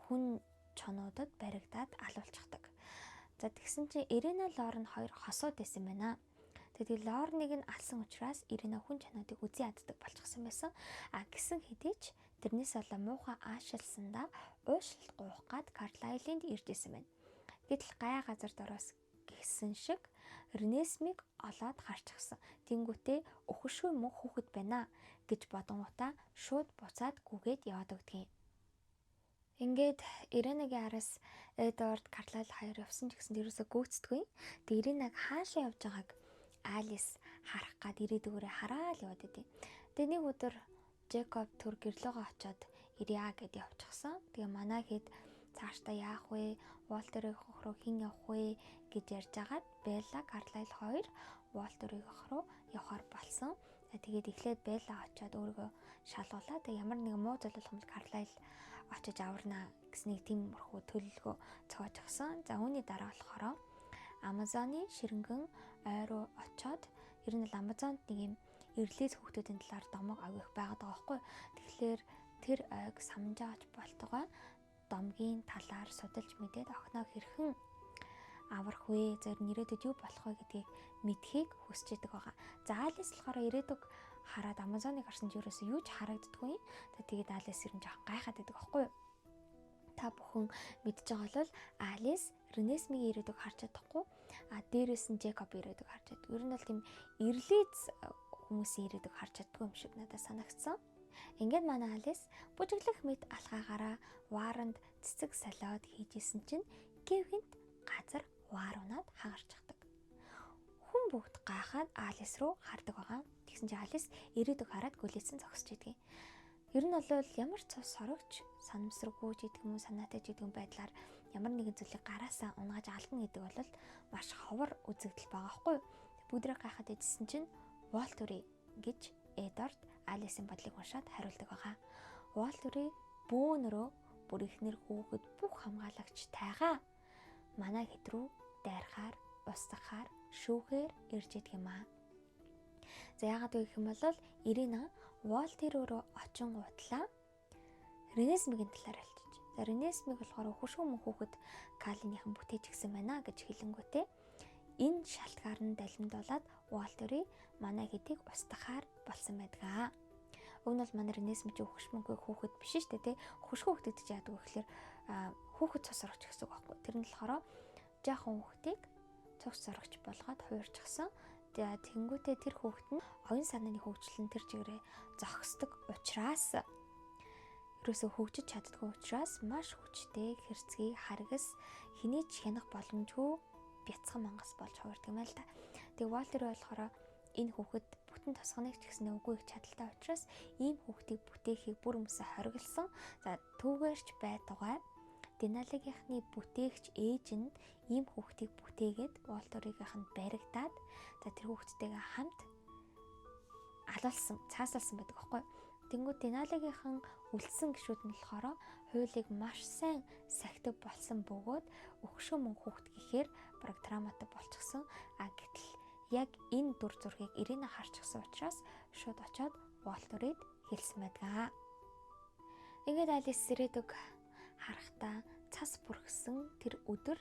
хүн чонуудад баригдаад алуулчихдаг. За тэгсэн чинь Ирина, Лорн хоёр хосууд байсан байна. Тэгээд Лорныг нь алсан учраас Ирина хүн чануудыг үзий яддаг болчихсон байсан. Гэсэн хэдий ч тэрнээс болоо муухай аашилсандаа уушлалт гуйх гад Карлайлинд ирж исэн байна. Гэтэл гай газар дороос гисэн шиг Ренесмиг олоод харчихсан. Тэнгүүтээ өхөшгүй мөн хүүхэд байна гэж бодонгуудаа шууд буцаад гүгээд яваад өгдөг юм. Ингээд Иринагийн араас Эдвард, Карлайл хоёр явсан ч гэсэн ерөөсөө гүйцдэггүй. Тэгээ Иринаг хаашаа явж байгааг Алис харах гад ирээдүгээрээ хараад яваад идэв. Тэгээ нэг өдөр Жекоб төр гэрлөөгөө очоод ирья гэд явчихсан. Тэгээ манай хэд цаашдаа яах вэ? Уолтерийн хөх руу хэн явах вэ гэж ярьж агаад Белла, Карлайл хоёр Уолтерийн хөх руу явахаар болсон. Тэгээд эхлээд Белла очоод өөрийгөө шалгуулаа. Тэгээ ямар нэгэн муу зүйл болох юм бол Карлайл очиж аварнаа гэснийг тиймэрхүү төлөвлөгөө цоожгсон. За үүний дараа болохоор Амазоны ширэнгэн ой руу очоод ер нь л Амазонд нэг юм эрлээс хүүхдүүдийн талаар домог авих байгаад байгаа байхгүй. Тэгэхээр тэр ойг самжааж болтугай домгийн талаар судалж мэдээд охиноо хэрхэн аврах вэ? Зөв ирээдүйд юу болох вэ гэдгийг мэдхийг хүсэж байгаа. За Алис болохоор ирээдүг хараад Амазоныг харсан ч ерөөсөө юу ч харагддаггүй. Тэгээд Алис ер нь жоохон гайхаад байдаг байхгүй юу? Та бүхэн мэдж байгаа бол Алис Ренесмигийн ирээдүг харж чадахгүй. Дээрээс нь Жекоб ирээдүг харж чаддаг. Ер нь бол тийм эрлийц хүмүүсийн ирээдүг харж чаддгүй юм шиг надад санагдсан. Ингээд манай Алис бүжиглэх мэт алхаагаараа Варанд цэцэг солиод хийжсэн чинь гэвгэнт газар Варунаад хагарчихдаг. Хүн бүгд гайхаад Алис руу хардаг байгаа. Тэгсэн чинь Алис ирээдүг хараад гүлээсэн зогсож идэг. Ер нь бол ямар цус сорогч санамсаргүй ч гэдэг юм уу санаатай ч гэдэг юм байдлаар ямар нэгэн зүйлийг гараасаа унгааж алдна гэдэг бол маш ховор үзэгдэл байгаа хгүй. Бүгдрээ гайхаад идсэн чинь Уолтери гэж Эдвард Алисын бодлыг уншаад хариулдаг байгаа. Уолтери бөөнөрөө бүр ихнэр хүүхэд бүх хамгаалагч тайгаа манай хэд рүү дайрахаар, устгахаар, шүүхээр ирж идэг юм аа. За яагаад вэ гэх юм бол Ирина Уолтер руу очин гутлаа Ренесмигийн талаар альчиж. За Ренесмиг болохоор хөшгөө мөн хүүхэд Калиныхан бүтээж гисэн байна гэж хэлэнгүүтээ энэ шалтгаан нь далимдуулаад Уолтерийг манай хэдийг устгахаар болсон байдгаа. Уг нь бол манай Ренесми чи хөшмөнгүй хүүхэд биш шүү дээ, тий. Хөшгөө хүүхдэд чи яадаг вэ гэхээр хүүхэд цус орогч гэсэн үг байхгүй. Тэр нь болохоор жаахан хүүхдийг цус орогч болгоод хуурчихсан. Тэнгүүтээ тэр хүүхэд нь оюун санааны хөгжил нь тэр чигээрээ зогсдог учраас ерөөсөө хөгжиж чаддгүй учраас маш хүчтэй хэрцгий харгас хэний ч хянах боломжгүй бяцхан мангас болж хуурдаг юм л та. Тэгээ Уолтер болохоор энэ хүүхэд бүтэн тосгоныг ч гэснээр үгүй их чадaltaй учраас ийм хүүхдийг бүтээхийг бүр өмсө хориглосон. За түүгээрч байтугай Деналагийнхны бүтээгч ээж нь ийм хүүхдийг бүтээгээд Уолтеригийнх нь баригдаад за тэр хүүхдтэйгээ хамт алуулсан, цаасалсан байдаг аахгүй. Тэнгүүд Деналагийнхан үлдсэн гişүүд нь болохоор хуулийг маш сайн сахидаг болсон бөгөөд өгшөө мөн хүүхд гэхээр бараг травматай болчихсон. Гэтэл яг энэ дүр зургийг Ирина харчихсан учраас шууд очоод Уолтерид хэлсэн байдаг. Ингээд Алис ирээдүг харахтаа цас бүрхсэн тэр өдөр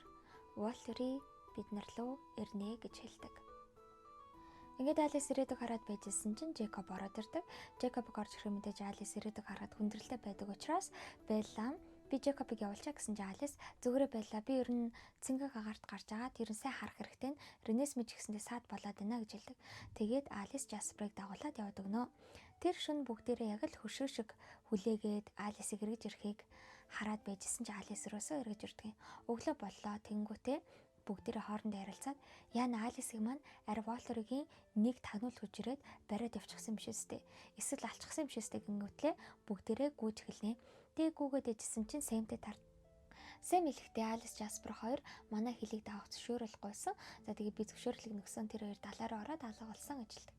Уолтери бид нар руу ирнэ гэж хэлдэг. Ингээд Алис ирээдүг хараад байжсэн чинь Жекоб ороод ирдэг. Жекобыг орж ирэх мэдээж Алис ирээдүг хараад хүндрэлтэй байдаг учраас Белла Би Жакобыг явуулчаа гэсэн чинь Алис зүгээрээ байлаа. Би ер нь цэнгэг агаарт гарч байгаа. Тэр нь сайн харах хэрэгтэй. Ренес мэж гэсэндээ саад болоод байна гэж хэлдэг. Тэгээд Алис Жасперыг дагуулад яваад өгнө. Тэр шөнө бүгдээрээ яг л хөшөө шиг хүлээгээд Алисыг эргэж ирэхийг хараад байжсэн чинь Алис рүүсөө эргэж ирдэг. Өглөө боллоо. Тэнгүүтээ бүгдээрээ хоорондоо ярилцаад яана Алисыг маань ари Волтеригийн нэг тагнуул хүж ирээд бариад явчихсан биш үстэй. Эсвэл алчихсан биш үстэй гингүүтлээ бүгдээрээ гүйж эхэлнэ. Тэгээ гүгээд ижсэн чинь Сэмтэй Сэм хэлэхдээ Алис Жаспер хоёр манай хэлийг даах зөвшөөрөлгүйсэн. За тэгээ би зөвшөөрлийг нөгсөн тэр хоёр талаараа ороод алга болсон гэж хэлдэг.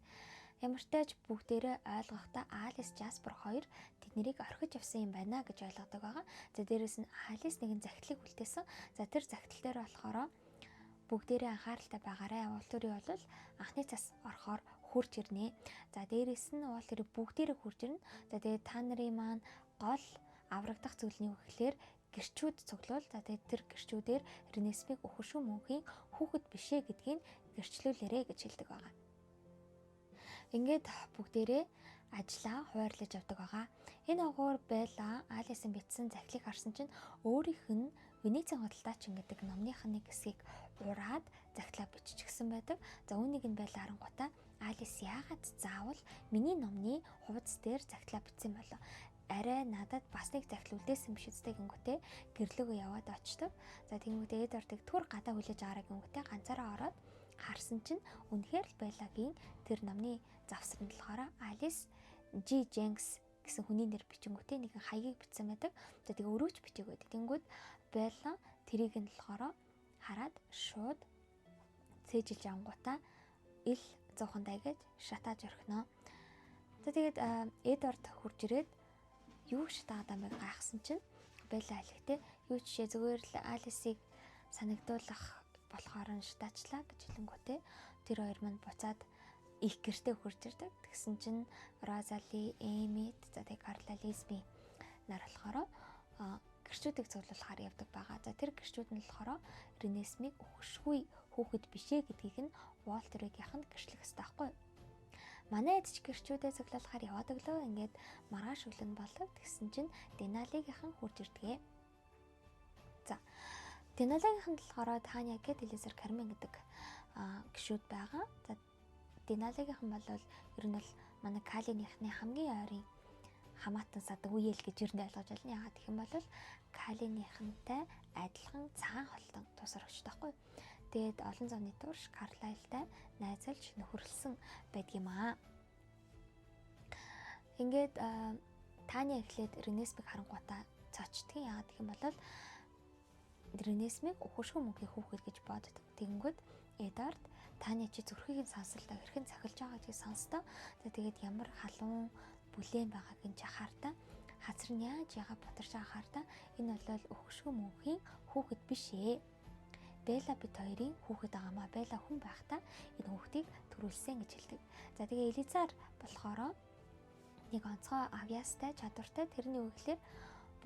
Ямар ч тач бүгдээрээ ойлгохдоо Алис Жаспер хоёр тэднийг орхиж явсан юм байна гэж ойлгодог байгаа. За дээрэс нь Алис нэгэн захидлыг үлдээсэн. За тэр захидал дээр болохоор бүгдээрээ анхааралтай байгаарай. Волтери бол анхны цас орохоор хурж ирнэ. За дээрэс нь Волтери бүгдээрээ хурж ирнэ. За тэгээ та нарын маань гол аврагдах зүйл нь юу гэхээр гэрчүүд цуглуул. За тэгээд тэр гэрчүүдээр Ренесмиг өхөшөө мөнхийн хүүхэд бишээ гэдгийг гэрчлүүлээрэ гэж хэлдэг байгаа. Ингээд бүгдээрээ ажлаа хуваарлаж явдаг байгаа. Энэ огоор Белла Алисын бичсэн захидлыг харсан чинь өөрийнх нь Венецийн худалдаачин гэдэг номных нэг хэсгийг ураад захидлаа биччихсэн байдаг. За үүнийг нь Белла харангуйтаа Алис яагаад заавал миний номны хуудас дээр захидлаа бичсэн болов? Арай надад бас нэг захидал үлдээсэн биш үстэй гингүүтээ гэрлөөгөө яваад очдөг. За тэнгүүтээ Эдвардыг түр гадаа хүлээж аваараа гингүүтээ ганцаараа ороод харсан чинь үнэхээр л Беллагийн тэр номны завсранд болохоор Алис G. Jenks гэсэн хүний нэр бичингүүтээ нэгэн хаягийг бичсэн байдаг. За тэгээ өрөөч бичиг байдаг. Тэнгүүд Белла тэрийг нь болохоор хараад шууд цээжилж ангуудаа ил зоохондаа гэж шатааж орхино. За тэгээд Эдвард хурж ирээд юу шатаад амыг гайхсан чинь Белла хэлэхдээ юу жишээ зүгээр л Алисыг санагдуулах болохоор нь шатаачлаа гэж хэлэнгүүтээ тэр хоёр мань буцаад их гэртээ хурж ирдэг. Тэгсэн чинь Розали, Эмит, за тэгээ Карла, Лизби нар болохоор гэрчүүдийг цуглуулахаар явдаг байгаа. За тэр гэрчүүд нь болохоор Ренесмиг өхөшгүй хүүхэд бишээ гэдгийг нь Волтеригийнхэнд гэрчлэх ёстой байхгүй юу? Манай эдч гэрчүүдээ цуглуулахаар яваад өглөө ингээд маргааш өглөө болов. Тэгсэн чинь Деналигийнхан хурж ирдгээ. За Деналигийнхан болохоор Таня гэд Элизер Кармен гэдэг гишүүд байгаа. За Деналигийнхан бол ер нь бол манай Калиныхны хамгийн ойрын хамаатан садаг үеэл гэж ер нь ойлгож байна. Яагаад гэх юм бол Калиныхантай адилхан цагаан холтон тусар өчтэй байхгүй. Тэгээд олон зууны турш Карлайлтай найзалж нөхөрлсөн байдгийм аа. Ингээд Таня эхлээд Ренесмиг харангуйтаа цочдгийн. Яагаад гэх юм бол Ренесмиг өхөшгүй мөнхийн хүүхэд гэж боддог. Тэгэнгүүт Эдвард Таня чи зүрхийг нь сонсолтой хэрхэн цохилж байгаа гэдгийг сонстоо. За тэгээд ямар халуун бүлээн байгааг нь жахаартаа хазар нь яаж яга бутарч байгаахаартаа энэ бол өхөшгүй мөнхийн хүүхэд биш ээ. Белла бит хоёрын хүүхэд байгаамаа. Белла хүн байхдаа энэ хүүхдийг төрүүлсэн гэж хэлдэг. За тэгээ Элизар болохоор нэг онцгой авьяастай чадвартай. Тэрний үг гэхээр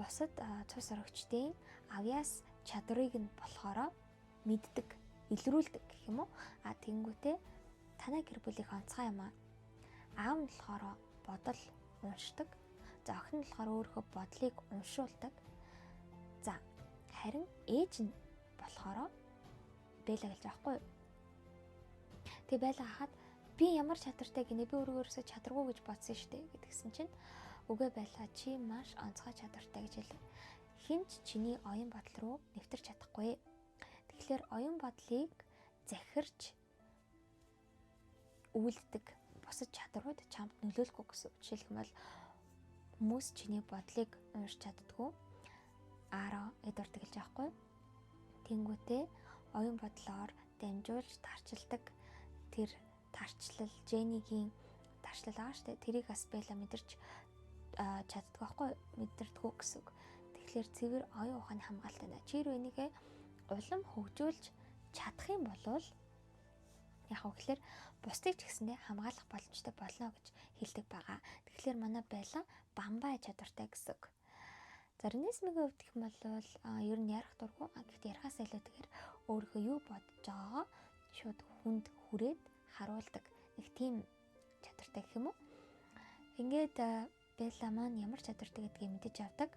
бусад цус орогчдын авьяас чадрыг нь болохоор мэддэг, илрүүлдэг гэх юм уу? Тэнгүүтээ танай гэр бүлийнх онцгой юм аа. Аав нь болохоор бодол уншдаг. За охин нь болохоор өөрийнхөө бодлыг уншуулдаг. За харин ээж нь болохоор Белла гэж байхгүй юу? Тэгээ Белла хахад би ямар чадвартай гинэ би өөрөөсөө чадваргүй гэж бодсон шүү дээ гэдгсэн чинь үгүй Белла чи маш онцгой чадвартай гэж хэлв. Хинч чиний оюун бодол руу нэвтэрч чадахгүй. Тэгэхээр оюун бодлыг захирч үйлддэг бусад чадрууд чамд нөлөөлөхгүй гэсэн. Жишээлх юм бол хүмүүс чиний бодлыг уншиж чаддгүй. Эдвард гэлж байхгүй. Тэнгүүтээ оюун бодлоор дамжуулж тарчилдаг тэр тарчлал Женигийн тарчлал байгаа штэ. Тэрийг бас Белла мэдэрч чаддгүй байхгүй мэдэрдэггүй гэсэн. Тэгэхээр цэвэр оюун ухааны хамгаалалтай нэ. Чи энийг улам хөгжүүлж чадах юм бол яг гэхээр бусдыг ч гэсэндээ хамгаалах боломжтой болно гэж хэлдэг байгаа. Тэгэхээр манай Белла бамбай чадвартай гэсэн. За Ренесмигийн хувьд гэх юм бол ер нь ярих дурггүй. Гэхдээ ярихаас илүүтэйгээр өөрийнхөө юу бодож байгаагаа шууд хүнд хүрээд харуулдаг нэг тийм чадвартай гэх юм уу. Ингээд Белла маань ямар чадвартай гэдгийг мэдэж авдаг.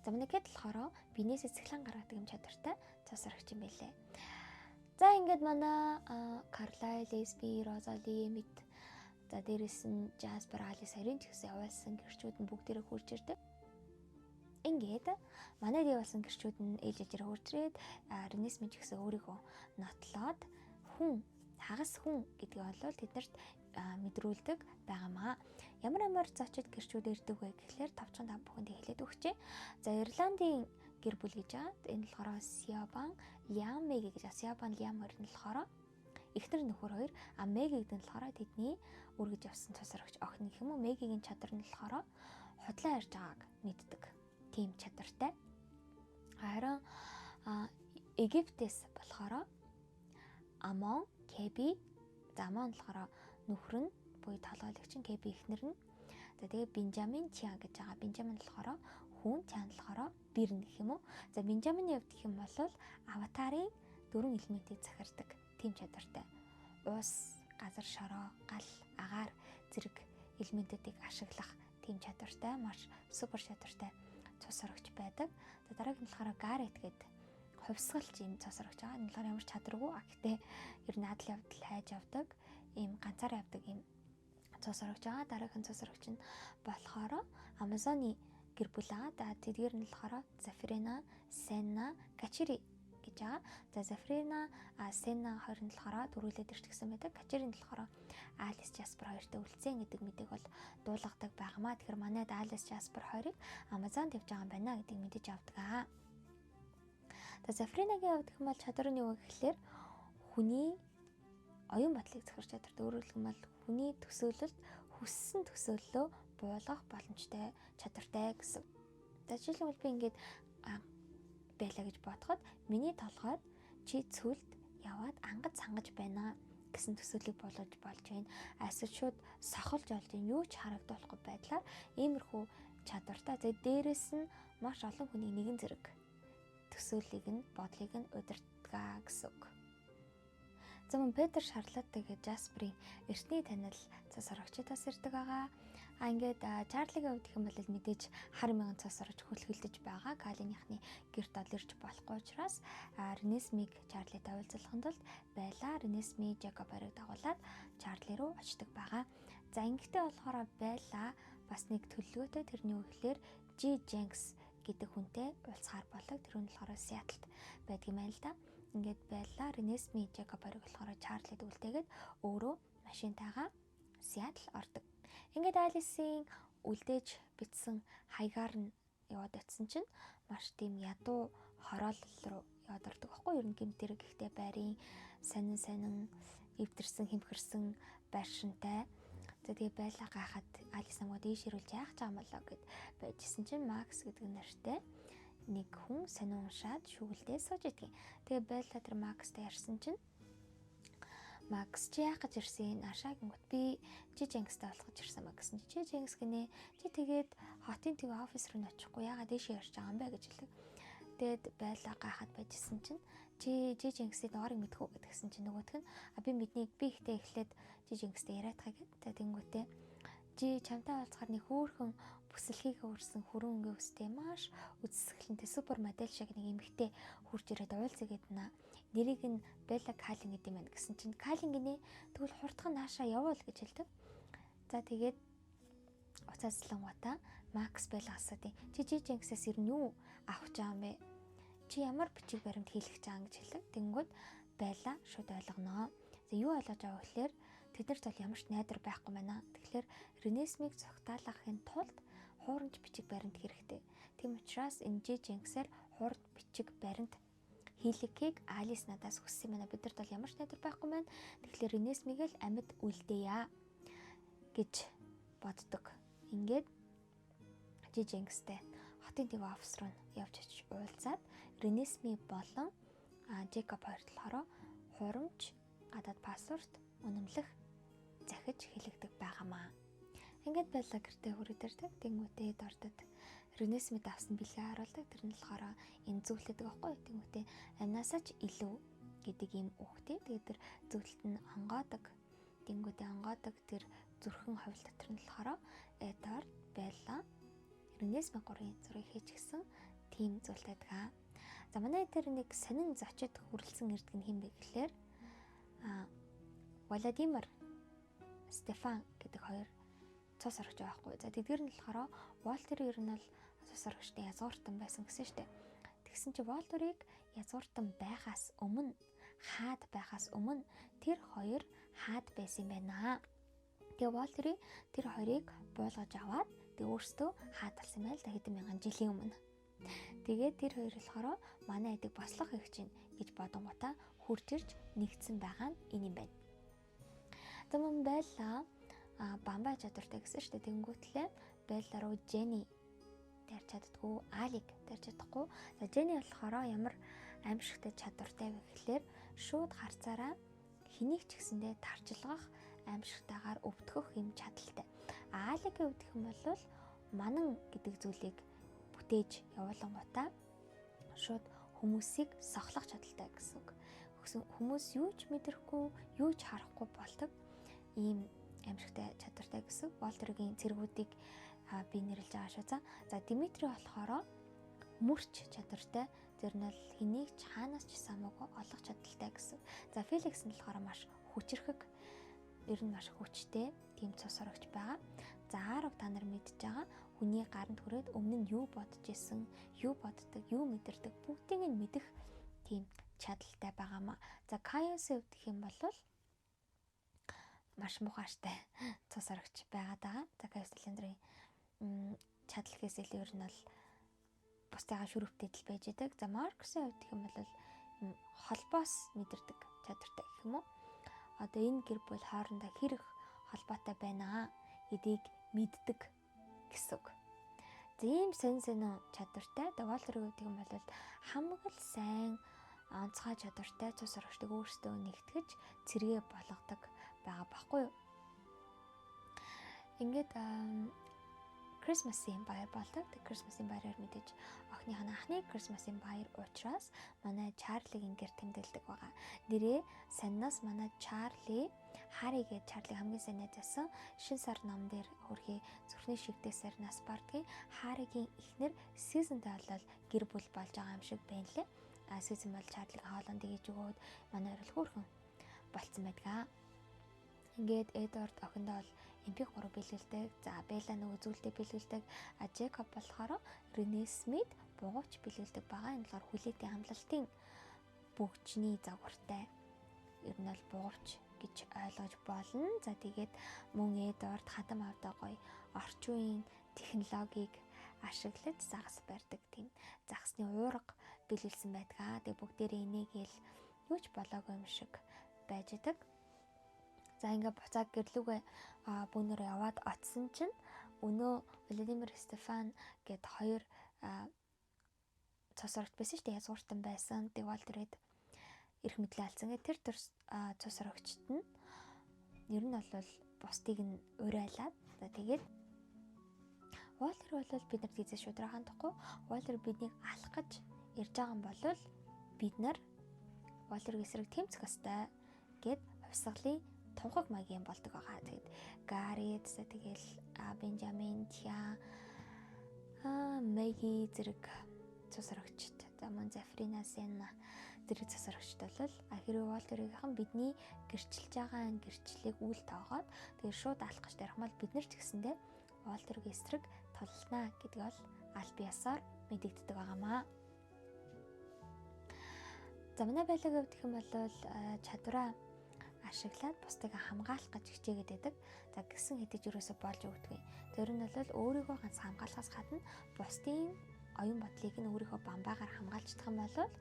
За манай Кэт болохоор бинээс цэцгэлэн гаргадаг юм чадвартай цуцрагч юм байлээ. За ингээд манай Карлайл, Эсби, Розали, Эмит, за дээрэс нь Жаспер, Алис харин ч гэсэн явуулсан гэрчүүд нь бүгдээрээ хурж ирдэг. Ингээд манай явуулсан гэрчүүд нь ээлж ижээр хуржрээд Ренесми ч гэсэн өөрийгөө нотлоод хагас хүн гэдгийг олвол тэднэрт мэдрүүлдэг байгаамаа. Ямар зочид гэрчүүд ирдэг вэ гэхлээр 505 бүхэнд хэлээд өгчээ. За Ирландын гэр бүл гэж байгаа. Энэ болохоор Сиабан, Лиам, Меги гэж. Сиабан, Лиам хоёр нь болохоор эхнэр нөхөр хоёр. Меги гэдэг нь болохоор тэдний үргэж явсан цуцрагч охин гэх юм уу. Мегигийн чадвар нь болохоор худлаа ярьж байгааг мэддэг. Тийм чадвартай. Харин Египтээс болохоор Амон, Кеби, Амон болохоор нөхөр нь буюу толгойлагч нь, Кеби эхнэр нь. За тэгээ Бенжамин Чиан гэж байгаа. Бенжамин болохоор хүн, Чиан болохоор бэрн гэх юм уу. За Бенжамины хувьд гэх юм бол аватарын 4 элементийг захирдаг тийм чадвартай. Ус, газар шороо, гал, агаар зэрэг элементүүдийг ашиглах тийм чадвартай, маш супер чадвартай цуцрагч байдаг. За дараагийн нь болохоор Гарет гэдэг хувьсгалч юм цуцрагч байгаа. Энэ болохоор ямар чадваргүй гэхдээ ер нь адал явдал хайж явдаг, ийм ганцаар явдаг ийм цуцрагч байгаа. Дараагийн цуцрагч нь болохоор Амазоны гэр бүл байгаа. Тэдгээр нь болохоор Зафрена, Сенна, Качири гэж байгаа. За Зафрена, Сенна хоёр нь болохоор дөрүүлээд ирчихсэн байдаг. Качирийн болохоор Алис, Жаспер хоёртой үлдсэн гэдэг мэдээг бол дуулгадаг байгаамаа. Тэгэхээр манайд Алис, Жаспер хоёрыг Амазонд явж байгаа юм байна гэдгийг мэдэж авдаг аа. За Зафренагийн хувьд гэх юм бол чадвар нь юу гэхэлэр хүний оюун бодлыг захирч чадвартай. Өөрөөр хэлбэл хүний төсөөлөлд хүссэн төсөөллөө буулгах боломжтой чадвартай гэсэн. За жишээлбэл би ингээд байлаа гэж бодоход миний толгойд чи цүлд яваад ангаж сангаж байна гэсэн төсөөллийг болгож болж байна. Эсвэл шууд сохолж олж юу ч харагдуулахгүй байдлаар иймэрхүү чадвартай. За дээрэс нь маш олон хүний нэгэн зэрэг төсөөллийг нь бодлыг нь удирдгаа гэсэн үг. За мөн Петр Шарлотта гэж Жасперийн эртний танил цуцрагчдаас ирдэг байгаа. Ингээд Чарлигийн хувьд гэх юм бол мэдээж хар мянган цуцрагч хөлхөлдөж байгаа. Калиныхны гэрт ол ирж болохгүй учраас Ренесмиг Чарлитай уулзлахын тулд Байла Ренесми Жакобыг дагуулад Чарли руу очдог байгаа. За ингэхдээ болохоор Байла бас нэг төлөвлөгөөтэй, тэрний үгээр Жи Женкс гэдэг хүнтэй уулзахаар болог. Тэр нь болохоор Сиэтлд байдаг юм байна л да. Ингээд Байла Ренесми Жакобыг болохоор Чарлид үлдээгээд өөрөө машинтайгаа Сиэтл ордог. Ингээд Алисын үлдээж битсэн хаягаар нь яваад очисон чинь маш тийм ядуу хороолол руу яваад ордог байхгүй юу? Ер нь гэмтэр гэхдээ байрын сонин эвдэрсэн хэмхэрсэн байршинтай. За тэгээ Байла гайхаад Алис намайг дээш ирүүлж яах гэж байгаа юм болоо гэд байжсэн чинь Макс гэдэг нэртэй нэг хүн сонин уншаад шүглдээ сууж идэх. Тэгээ Байла тэр Макстай ярьсан чинь Макс чи яах гэж ирсэн? Наашаа гингут би Жи Женкстэй болох гэж ирсэн маа гэсэн. Жи Женкс гинэ. Чи тэгээд хотын төв офис руу очихгүй яагаад дэше ярьж байгаа юм бэ гэж хэлдэг. Тэгээд Байла гайхаад байжсэн чинь чи Жи Женксийн доорыг мэдэх үү гэдгсэн чинь нөгөөх нь би мэднийг би ихтэй эхлээд Жи Женкстэй яриадахаа гэд. Тэнгүүтээ Жи чамтай уулзахаар нэг хөөрхөн бүсэлхийг өөрсөн хүрэн өнгийн өстэй маш үзэсгэлэнтэй супер модель шиг нэг эмэгтэй хурж ирээд уулзъя гэднэ. Нэрийг нь Байла Калин гэдэг юм байна гэсэн чинь Калин гинэ. Тэгвэл хурдхан наашаа явуул гэж хэлдэг. За тэгээд уцааслангуудаа Макс Байла асуудаг. Чи Жи Женксээс ер нь юу авах гэж байгаа юм бэ? Чи ямар бичиг баримт хийлгэж байгаа гэж хэлдэг. Тэнгүүд Байла шууд ойлгоноо. За юу ойлгож байгаа вэ гэхээр тэднэрт бол ямар ч найдар байхгүй байна. Тэгэхээр Ренесмиг цогтаалгахын тулд хуурамч бичиг баримт хэрэгтэй. Тийм учраас энэ Жи Женксээр хуурамч бичиг баримт хийлгэхийг Алис надаас хүссэн юм байна. Бидэрт бол ямар ч найдар байхгүй байна. Тэгэхээр Ренесмиг л амьд үлдээе гэж боддог. Ингээд Жи Женкстэй хотын төв офис руу явж очиж уулзаад Ренесми болон Жекоб хоёрт болохоор хуурамч гадаад паспорт үнэмлэх захиж хэлэгдэг байгаамаа. Ингээд Байла гэртээ хүрээд ирдэг. Тэнгүүтээ дордод Ренесмид авсан бэлгээ харуулдаг. Тэр нь болохоор энэ зөвлөдөг байхгүй. Тэнгүүтээ амнаасаа ч илүү гэдэг ийм үгтэй. Тэгээд тэр зөвлөлт нь онгоодог. Тэнгүүтээ онгоодог тэр зүрхэн ховл дотор нь болохоор Эдвард Байла Ренесми гурийн зургийг хийчихсэн тийм зүйл байдаг. За манай дээр нэг сонин зочид хүрэлцэн ирдэг нь хэн бэ гэхээр Владимир Стефан гэдэг хоёр цус орогч байгаа байхгүй. За тэдгээр нь болохоор Волтер ер нь бол цус орогчтой язгууртан байсан гэсэн штеп. Тэгсэн чи Волтерийг язгууртан байхаас өмнө хаад байхаас өмнө тэр хоёр хаад байсан юм байна. Тэгээ Волтерийг тэр хоёрыг буулгаж аваад тэгээ өөрсдөө хаад болсон байл да хэдэн мянган жилийн өмнө. Тэгээд тэр хоёр болохоор манай эдэг бослох их чинь гэж бодонгуудаа хурж ирж нэгдсэн байгаа нь энэ юм байна. За мөн Белла бамбай чадвартай гэсэн шүү дээ. Тэнгүүтлээ Белла руу Jenny тарьж чаддгүй, Алик тарьж чадахгүй. За Jenny болохоор ямар аимшигтай чадвартай вэ гэхлээр шууд харцаараа хэнийг ч гэсэндээ тарчилгах аимшигтайгаар өвдгөх юм чадaltaй. Аликийн өвдөх юм бол манан гэдэг зүйлийг бүтээж явуулангуудаа шууд хүмүүсийг сохлох чадaltaй гэсэн үг. Хүмүүс юу ч мэдрэхгүй, юу ч харахгүй болдог ийм аимшигтай чадвартай гэсэн. Волтерийн цэргүүдийг би нэрлэж байгаа шүү. За Димитри болохоор мөрч чадвартай. Тэр нь бол хэнийг ч хаанаас ч самаагүй олох чадaltaй гэсэн. За Феликс нь болохоор маш хүчрхэг, ер нь маш хүчтэй тийм цус орогч байгаа. За Арав та нар мэдж байгаа хүний гаранд хүрээд өмнө нь юу бодож исэн, юу боддог, юу мэдэрдэг бүгдийг нь мэдэх тийм чадaltaй байгаамаа. За Каяс өвдөх юм бол маш мухаштай цус орогч байгаад байгаа. За Каяс Ландрын чадал гэсэл ер нь бол бусдыгаа шүрвтэйдэл байж идэг. За Маркусын өвдөх юм бол холбоос мэдэрдэг чадвартай гэх юм уу. Одоо энэ гэр бүл хоорондоо хэрэг холбоотой байна гэдгийг мэддэг гэсэн үг. За ийм сонин чадвартай. Волтерийн өвдөх юм бол хамаг л сайн онцгой чадвартай цус орогчдыг өөрсдөө нэгтгэж цэргээ болгодог байгаа байхгүй юу. Ингээд Christmas-ийн баяр болдог. Christmas-ийн баяраар мэдээж охиных нь анхны Christmas-ийн баяр учраас манай Чарлигийн гэр тэмдэглэдэг байгаа. Нэрээ саннаас манай Чарли Харри гэж Чарли хамгийн сайн найзасан шин сар ном дээр хөрхий зүрхний шигдээ сарнаас бардгийн Харригийн эхнэр Сьюзентэй болол гэр бүл болж байгаа юм шиг байна лээ. Сьюзен бол Чарлиг хоолонд дийж өгөөд манай орол хөөрхөн болцсон байдаг. Ингээд Эдвард охиндоо бол Эмпиг 3 бэлгэлдэг. За Белла нөгөө зүйлдээ бэлгэлдэг. Жекоб болохоор Рене Смит бугууч бэлгэлдэг байгаа. Энэ болохоор хүлээтийн хамлалтын бөгжний загвартай. Ер нь бол бугууч гэж ойлгож болно. За тэгээд мөн Эдвард хадам авдаа гоё орчин үеийн технологиг ашиглаж загас барьдаг тийм загасны уурга бэлгэлсэн байдаг. Тэгээд бүгдээрээ энийгээл юуч болоогүй юм шиг байж идэг. За ингээ буцаад гэрлүүгээ бүүнөр яваад очсон чинь өнөө Владимир Стефан гэд хоёр цус орогч байсан шүү дээ. Язгууртан байсан. Тэг Волтерэд эрх мэдлээ алдсан. Тэр цус орогчт нь ер нь бол бусдыг нь урайлаад за тэгээд Волтер бол бид нарт эзэн шудраа хандахгүй. Волтер биднийг алах гэж ирж байгаа юм бол бид нар Волтергийн эсрэг тэмцэх ёстой гэд хувьсгалын тунхаг маягийн болдог байгаа. Тэгээд Гаррет тэгэл Бенжамин Тиа Мэги зэрэг цус орогчд. За мөн Зафрина Сенна зэрэг цус орогчд бол хэрвээ Волтерийнхэн бидний гэрчилж байгаа гэрчлэлийг үл тоогоод тэгээд шууд алах гэж тархмал бид нар ч гэсэндээ Волтергийн эсрэг тулнаа гэдэг бол аль биесаар мэдэгддэг байгаамаа. За манай байлаг өвдөх юм бол чадвараа ашиглаад бусдыг хамгаалах гэж хичээгээд байдаг. За гисэн хэдиж юусоо болж өгдөг. Тэр нь бол өөрийгөө ганц хамгаалахаас гадна бусдын оюун бодлыг нь өөрийнхөө бамбаагаар хамгаалж чадах юм бол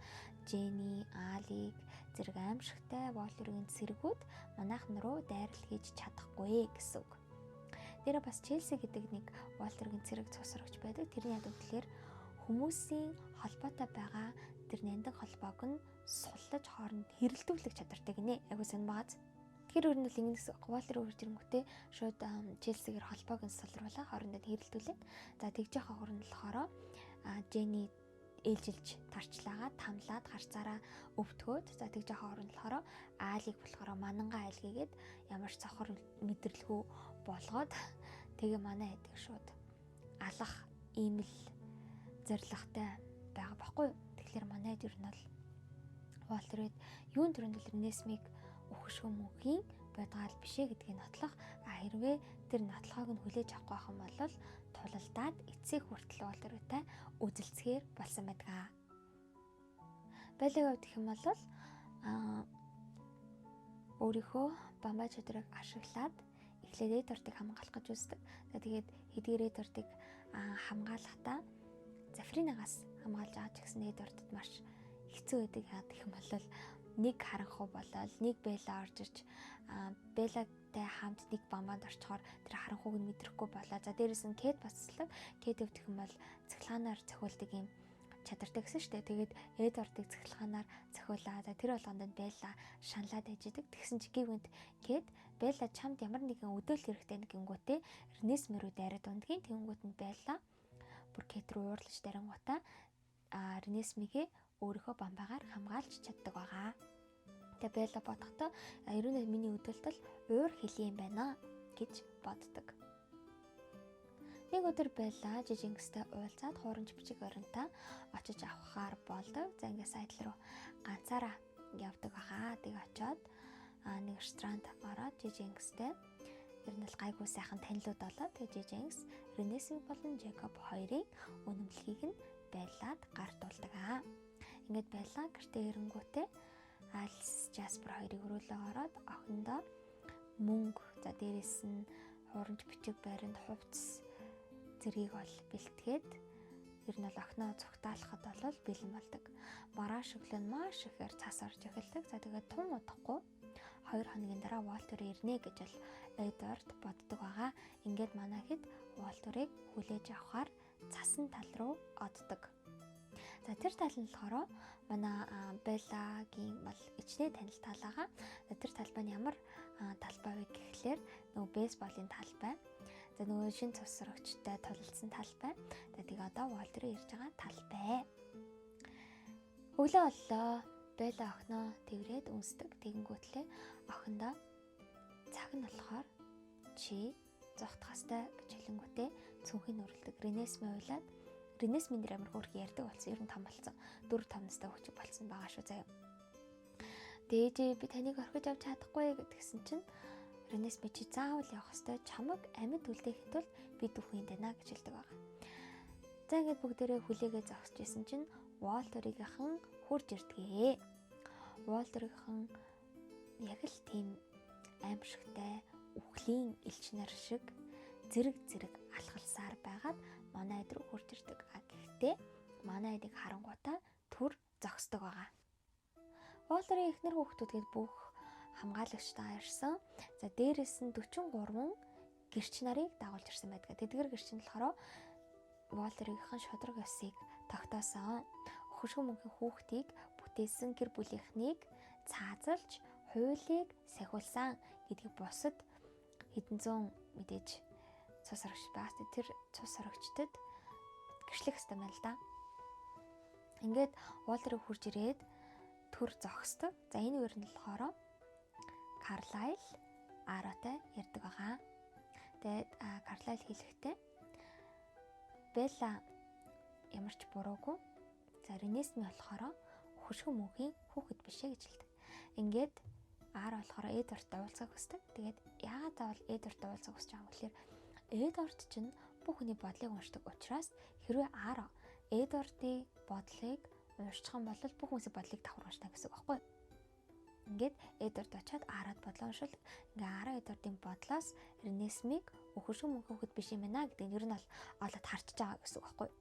Jenny, Алик зэрэг аимшигтай Волтерийн цэргүүд манайхан руу дайрал хийж чадахгүй гэсэн үг. Тэр бас Челси гэдэг нэг Волтерийн цэрэг цус орогч байдаг. Тэрний яд гэхээр хүмүүсийн холбоотой байгаа тэр нандин холбоог нь суллаж хооронд хэрэлдүүлэх чадвартай гинэ. Айгуу сайн бааз. Тэр өөр нь л ингэс Волтер үрж ирэнгүүтээ шууд Челсигээр холбоог нь сулруулаа хоорондоо хэрэлдүүлээд за тэгж яхаа хооронд болохоор Jenny ээлжилж тарчлаагаад тамлаад харцаараа өвтгөөд за тэгж яхаа хооронд болохоор Аалиг болохоор манангаа айлгийгээд ямар ч цохор мэдрэлгүй болгоод тэгээ манай эдэг шууд алах ийм л зоригтой байгаа байхгүй юу? Тэгэхээр манайд ер нь бол Уолтерид юун төрөнд л Ренесмиг өхөшгөө мөнхийн бодгаал бишээ гэдгийг нотлох. Хэрвээ тэр нотлохоог нь хүлээж авахгүй байх юм бол тулалдаад эцсийн хүртэл Уолтеридтай үзэлцгээр болсон байдаг. Беллагийн хувьд гэх юм бол өөрийнхөө бамбай чадрыг ашиглаад эхлээд Эдвардыг хамгаалах гэж үздэг. Тэгээд хэдийгээр Эдвардыг хамгаалахдаа Зафринагаас хамгаалж байгаа ч гэсэн Эдвардд маш хэцүү байдаг. Яагаад гэх юм бол нэг харанхуй болол нэг Белла орж ирж Беллагтай хамт нэг бамбанд орчхоор тэр харанхуйг нь мэдрэхгүй болоо. За дээрээс нь Кэт басслаг. Кэт өвдөх юм бол цахилгаанаар цохиулдаг юм чадвартай гэсэн шүү дээ. Тэгээд Эдвардыг цахилгаанаар цохиулаа. За тэр болгонд Белла шаналаад ажидаг. Тэгсэн чи гівэнд Кэт Белла чамд ямар нэгэн өдөөл хэрэгтэй гингүүтээ Ренесми рүү дайраад ундгийн. Тэнгүүт нь Белла бүр Кэт рүү уурлаж дарангуудаа Ренесмигээ өөрийнхөө бамбайгаар хамгаалж чаддаг байгаа. Тэгээ Белла бодохдоо ерөнхийдөө миний өдөөлт л уур хэлий юм байна гэж боддог. Нэг өдөр Белла Жижингстэй уулзаад хуурамч бичиг баримтаа очиж авахаар болдог. За ингээд сайдл руу ганцаараа явдаг байгаа. Тэг очоод нэг ресторанд ороод Жижингстэй ер нь л гайгүй сайхан танилуд болоод тэгээ Жижингс Ренесми болон Жекоб хоёрын үнэмлэхийг нь Беллад гартуулдаг. Ингээд Белла гэртээ ирэнгүүтээ Алис Жаспер хоёрыг өрөөлөө ороод охиндоо мөнгө, за дээрэс нь хуурамч бичиг баримт, хувцас зэргийг бол бэлтгээд ер нь бол охиноо зүгтаалахад бол бэлэн болдог. Маргааш өглөө нь маш ихээр цас орж эхэлдэг. За тэгээд тун удахгүй 2 хоногийн дараа Уолтер ирнэ гэж бол Эдвард боддог байгаа. Ингээд манай хэд Уолтерыг хүлээж авахар цасан тал руу оддог. За тэр тал нь болохоор манай Беллагийн бол ичнээ танил тал байгаа. Тэр талбай нь ямар талбай вэ гэхлээр нөгөө бейсболын талбай. За нөгөө шин цус сурагчтай тулалдсан талбай. Тэгээд одоо Уолтер ирж байгаа талбай. Өглөө боллоо. Белла охиноо тэврээд үнсдэг. Тэгэнгүүтлээ охиндоо цаг нь болохоор чи зогтох хастай гэж хэлэнгүүтээ цүнхийн нүрэлдэг. Ренесми уйлаад Ренесмин дээр амар хөөрхөн ярьдаг болсон. Ер нь том болсон. 4-5 настай хөвчөг болсон байгаа шүү заяа. Дээжээ би таныг орхиж авч чадахгүй гэдгсэн чинь Ренесми чи заавал явах ёстой. Чамаг амьд үлдээхэд бол би дүүхэн дэнэ гэж хэлдэг байгаа. За ингээд бүгдээрээ хүлээгээ зогсож исэн чинь Уолтерийнхэн хурж ирдгээ. Уолтерийнхэн яг л тийм аимшигтай үхлийн элч нар шиг зэрэг алхалсаар байгаад манай эд рүү хурж ирдэг. Гэхдээ манай эдийг харангуйтаа түр зогсдог байгаа. Уолтерийн эхнэр хүүхдүүдгээд бүх хамгаалагчтайгаа ирсэн. За дээрээс нь 43 гэрч нарыг дагуулж ирсэн байдаг. Тэдгээр гэрч нь болохоор Уолтерийнхэн шудраг ёсыг тогтоосон. Өхөшгөн мөнхийн хүүхдийг бүтээсэн гэр бүлийнхнийг цаазалж хуулийг сахиулсан гэдгийг бусад хэдэн зуун мэдээж цус сурагч байгаас тэр цус сурагчдад гэрчлэх ёстой юм л да. Ингээд Уолтерыг хурж ирээд төр зогсдог. За энэ үеэр нь болохоор Карлайл Аротой ярьдаг байгаа. Тэгээд Карлайл хэлэхдээ Белла ямар ч буруугүй. За Ренесми болохоор өхөшгөн мөнхийн хүүхэд бишээ гэж хэлдэг. Ингээд Ара болохоор Эдвардтай уулзах хүсдэг. Тэгээд яагаад заавал Эдвардтай уулзах хүсэж байгаа юм гэхээр Эдвард чинь бүх хүний бодлыг уншдаг учраас хэрвээ Ара Эдвардын бодлыг уншчих юм бол бүх хүмүүсийн бодлыг давхар уншна гэсэн үг байхгүй юу? Ингээд Эдвард очиад Арад бодлоо уншвал ингээ Ара Эдвардын бодлоос Ренесмиг өхөшгөн мөнхийн хүүхэд биш юм байна гэдэг нь ер нь олоод харчиж байгаа гэсэн үг байхгүй юу?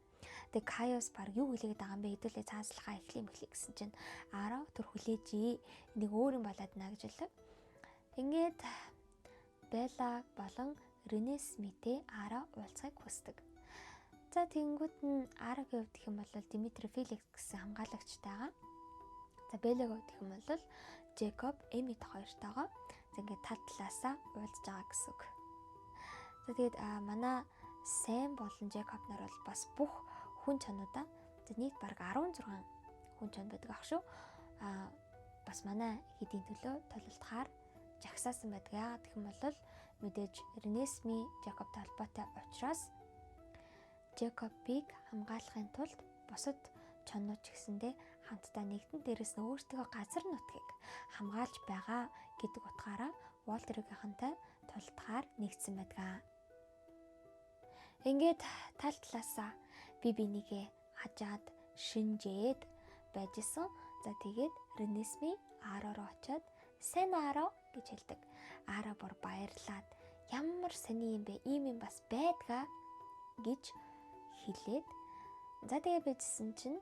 Тэгээ Кайос баг юу хэлээд байгаа юм бэ? Хэдүүлээ цааслахаа эхлэе гэсэн чинь Ара төр хүлээжээ. Энийг өөр юм болоод наа гэж хэлдэг. Ингээд Белла болон Ренесмитэй Ара уулзахыг хүсдэг. За тэгэнгүүт нь Арагийн хувьд гэх юм бол Димитри Феликс гэсэн хамгаалагчтайгаа. За Беллагийн хувьд гэх юм бол Жекоб Эмит хоёртойгоо ингээд тал талаасаа уулзж байгаа гэсэн үг. За тэгээд манай Сэм болон Жекоб нар бол бас бүх хүн чануудаа нийт баг 16 хүн чанд байдаг ах шүү. Бас манай хэдийн төлөө толилдохаар жагсаасан байдаг. Яагаад гэх юм бол мэдээж Ренесми Жекобтой холбоотой учраас Жекобыг хамгаалахын тулд бусад чоннууд ч гэсэндээ хамтдаа нэгдэн дээрээс нь өөртөө газар нутгийг хамгаалж байгаа гэдэг утгаараа Уолтерийнхантай тултахаар нэгдсэн байдаг. Ингээд тал талаасаа би бинийгээ хажаад шинжээд байжсэн. За тэгээд Ренесми Аароо руу очиод "Сайн Аароо" гэж хэлдэг. Аароо бүр баярлаад "Ямар сони юм бэ? Ийм юм бас байдгаа" гэж хэлээд за тэгээ байжсэн чинь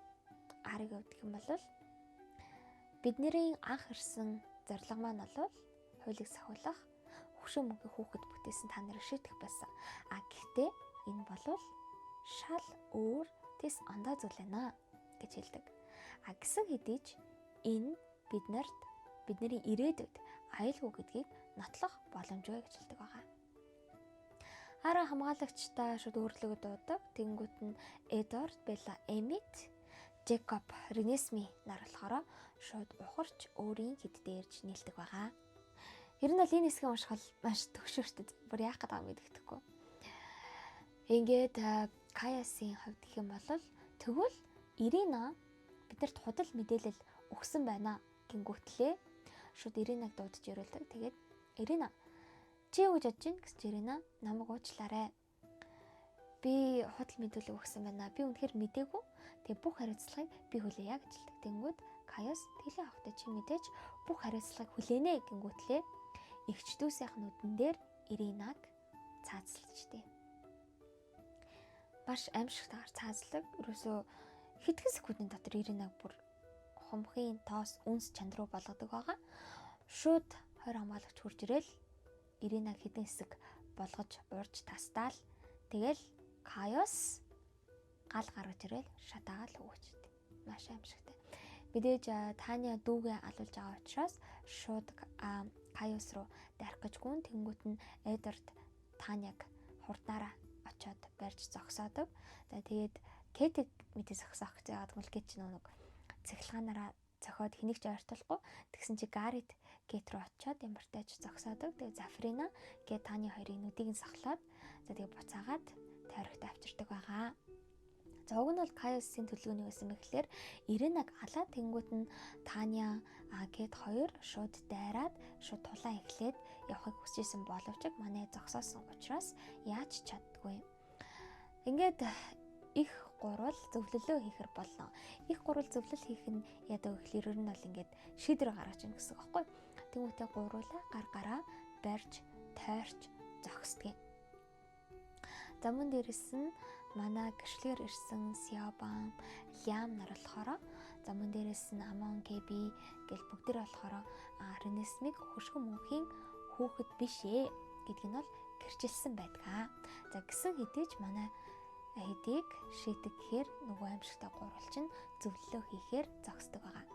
Аарыг өвдөх юм бол бидний анх ирсэн зорилго маань бол хуулийг сахиулах хөшөө мөнхийн хүүхэд бүтээсэн та нарыг шийдэх байсан. Гэхдээ энэ бол шал өөр тэс ондоо зүйл байна гэж хэлдэг. Гэсэн хэдий ч энэ бидний ирээдүйд аюулгүй гэдгийг нотлох боломжгүй гэж хэлдэг байгаа. Аараа хамгаалагчтай шууд өөрлөгөө дуудаг. Тэнгүүт нь Эдвард, Белла, Эмит, Жекоб, Ренесми нар болохоор шууд ухарч өөрийн хэд дээрж нийлдэг байгаа. Ер нь бол энэ хэсгийг уншихад маш төгшөөртэй. Бүр яах гэдэг юм мэддэхгүй. Ингээд Каясын хувьд гэх юм бол тэгвэл Ирина биднэрт худал мэдээлэл өгсөн байна гингүүтлээ шууд Иринаг дуудаж ирүүлдэг. Тэгээд "Ирина, чи юу гэж бодож байна?" гэж Ирина намайг уучлаарай. "Би худал мэдээлэл өгсөн байна. Би үнэхээр мэдээгүй. Тэгээ бүх хариуцлагыг би хүлээе" гэж хэлдэг. Тэнгүүд Каяс "Тэглээ авахтай чи мэдээж бүх хариуцлагыг хүлээнэ" гингүүтлээ эгч дүүсийнх нүдэн дээр Иринаг цаазлжтэй. Маш аимшигтайгаар цаазлаг. Ерөөсөө хэдхэн секундын дотор Иринаг бүр хумхийн тоос үнс чанд руу болгодог байгаа. Шууд хойр хамгаалагч хурж ирэл Иринаг хэдэн хэсэг болгож уурж тастаал. Тэгэл Каяс гал гаргаж ирэл шатаагаал өгөөчтэй. Маш аимшигтай. Мэдээж Таня дүүгээ алуулж байгаа учраас шууд Каяс руу дарах гэж гүн. Тэнгүүт нь Эдвард Таняг хурднаараа очоод барьж зогсоодог. За тэгээд Кэтиг мэдээ зогсоох гэж яагаад гэвэл Кэт ч нэг цахилгаанаараа зохиод хэнийг ч ойртуулахгүй. Тэгсэн чи Гаррит Кэт рүү очоод ямартайч зогсоодог. Тэгээд Зафрина Кэт Таны хоёрын нүдийг нь сахлаад за тэгээд буцаагаад тойрогт авчирдаг байгаа. За уг нь бол Каясын төлөвлөгөөний байсан мэхлээр Иринаг алаад тэнгуут нь Таня Кэт хоёр шууд дайраад шууд тулаан эхлээд явахыг хүсэжсэн боловч манай зогсоосон учраас яаж чаддгүй. Ингээд их гурвал зөвлөлөө хийхэр болно. Их гурвал зөвлөл хийх нь яадаг гэхлээр ер нь бол ингээд шийдвэр гаргаж ийн гэсэн үг байхгүй. Тэнгүүтээ гуруулаа гараа барьж тойрч зогсдгийг. За мөн дээрэс нь манай гэрчлэгээр ирсэн Сиобан, Лям нар болохоор за мөн дээрэс нь Амон, Кэби гэл бүгдэр болохоор Ренесмиг хөшгөн мөнхийн хүүхэд биш ээ гэдг нь бол гэрчилсэн байдгаа. За гисэн хэдий ч манай хэдийг шийдэг гэхээр нөгөө аимшигтай гурвал чинь зөвлөлөө хийхээр зогсдог байгаа.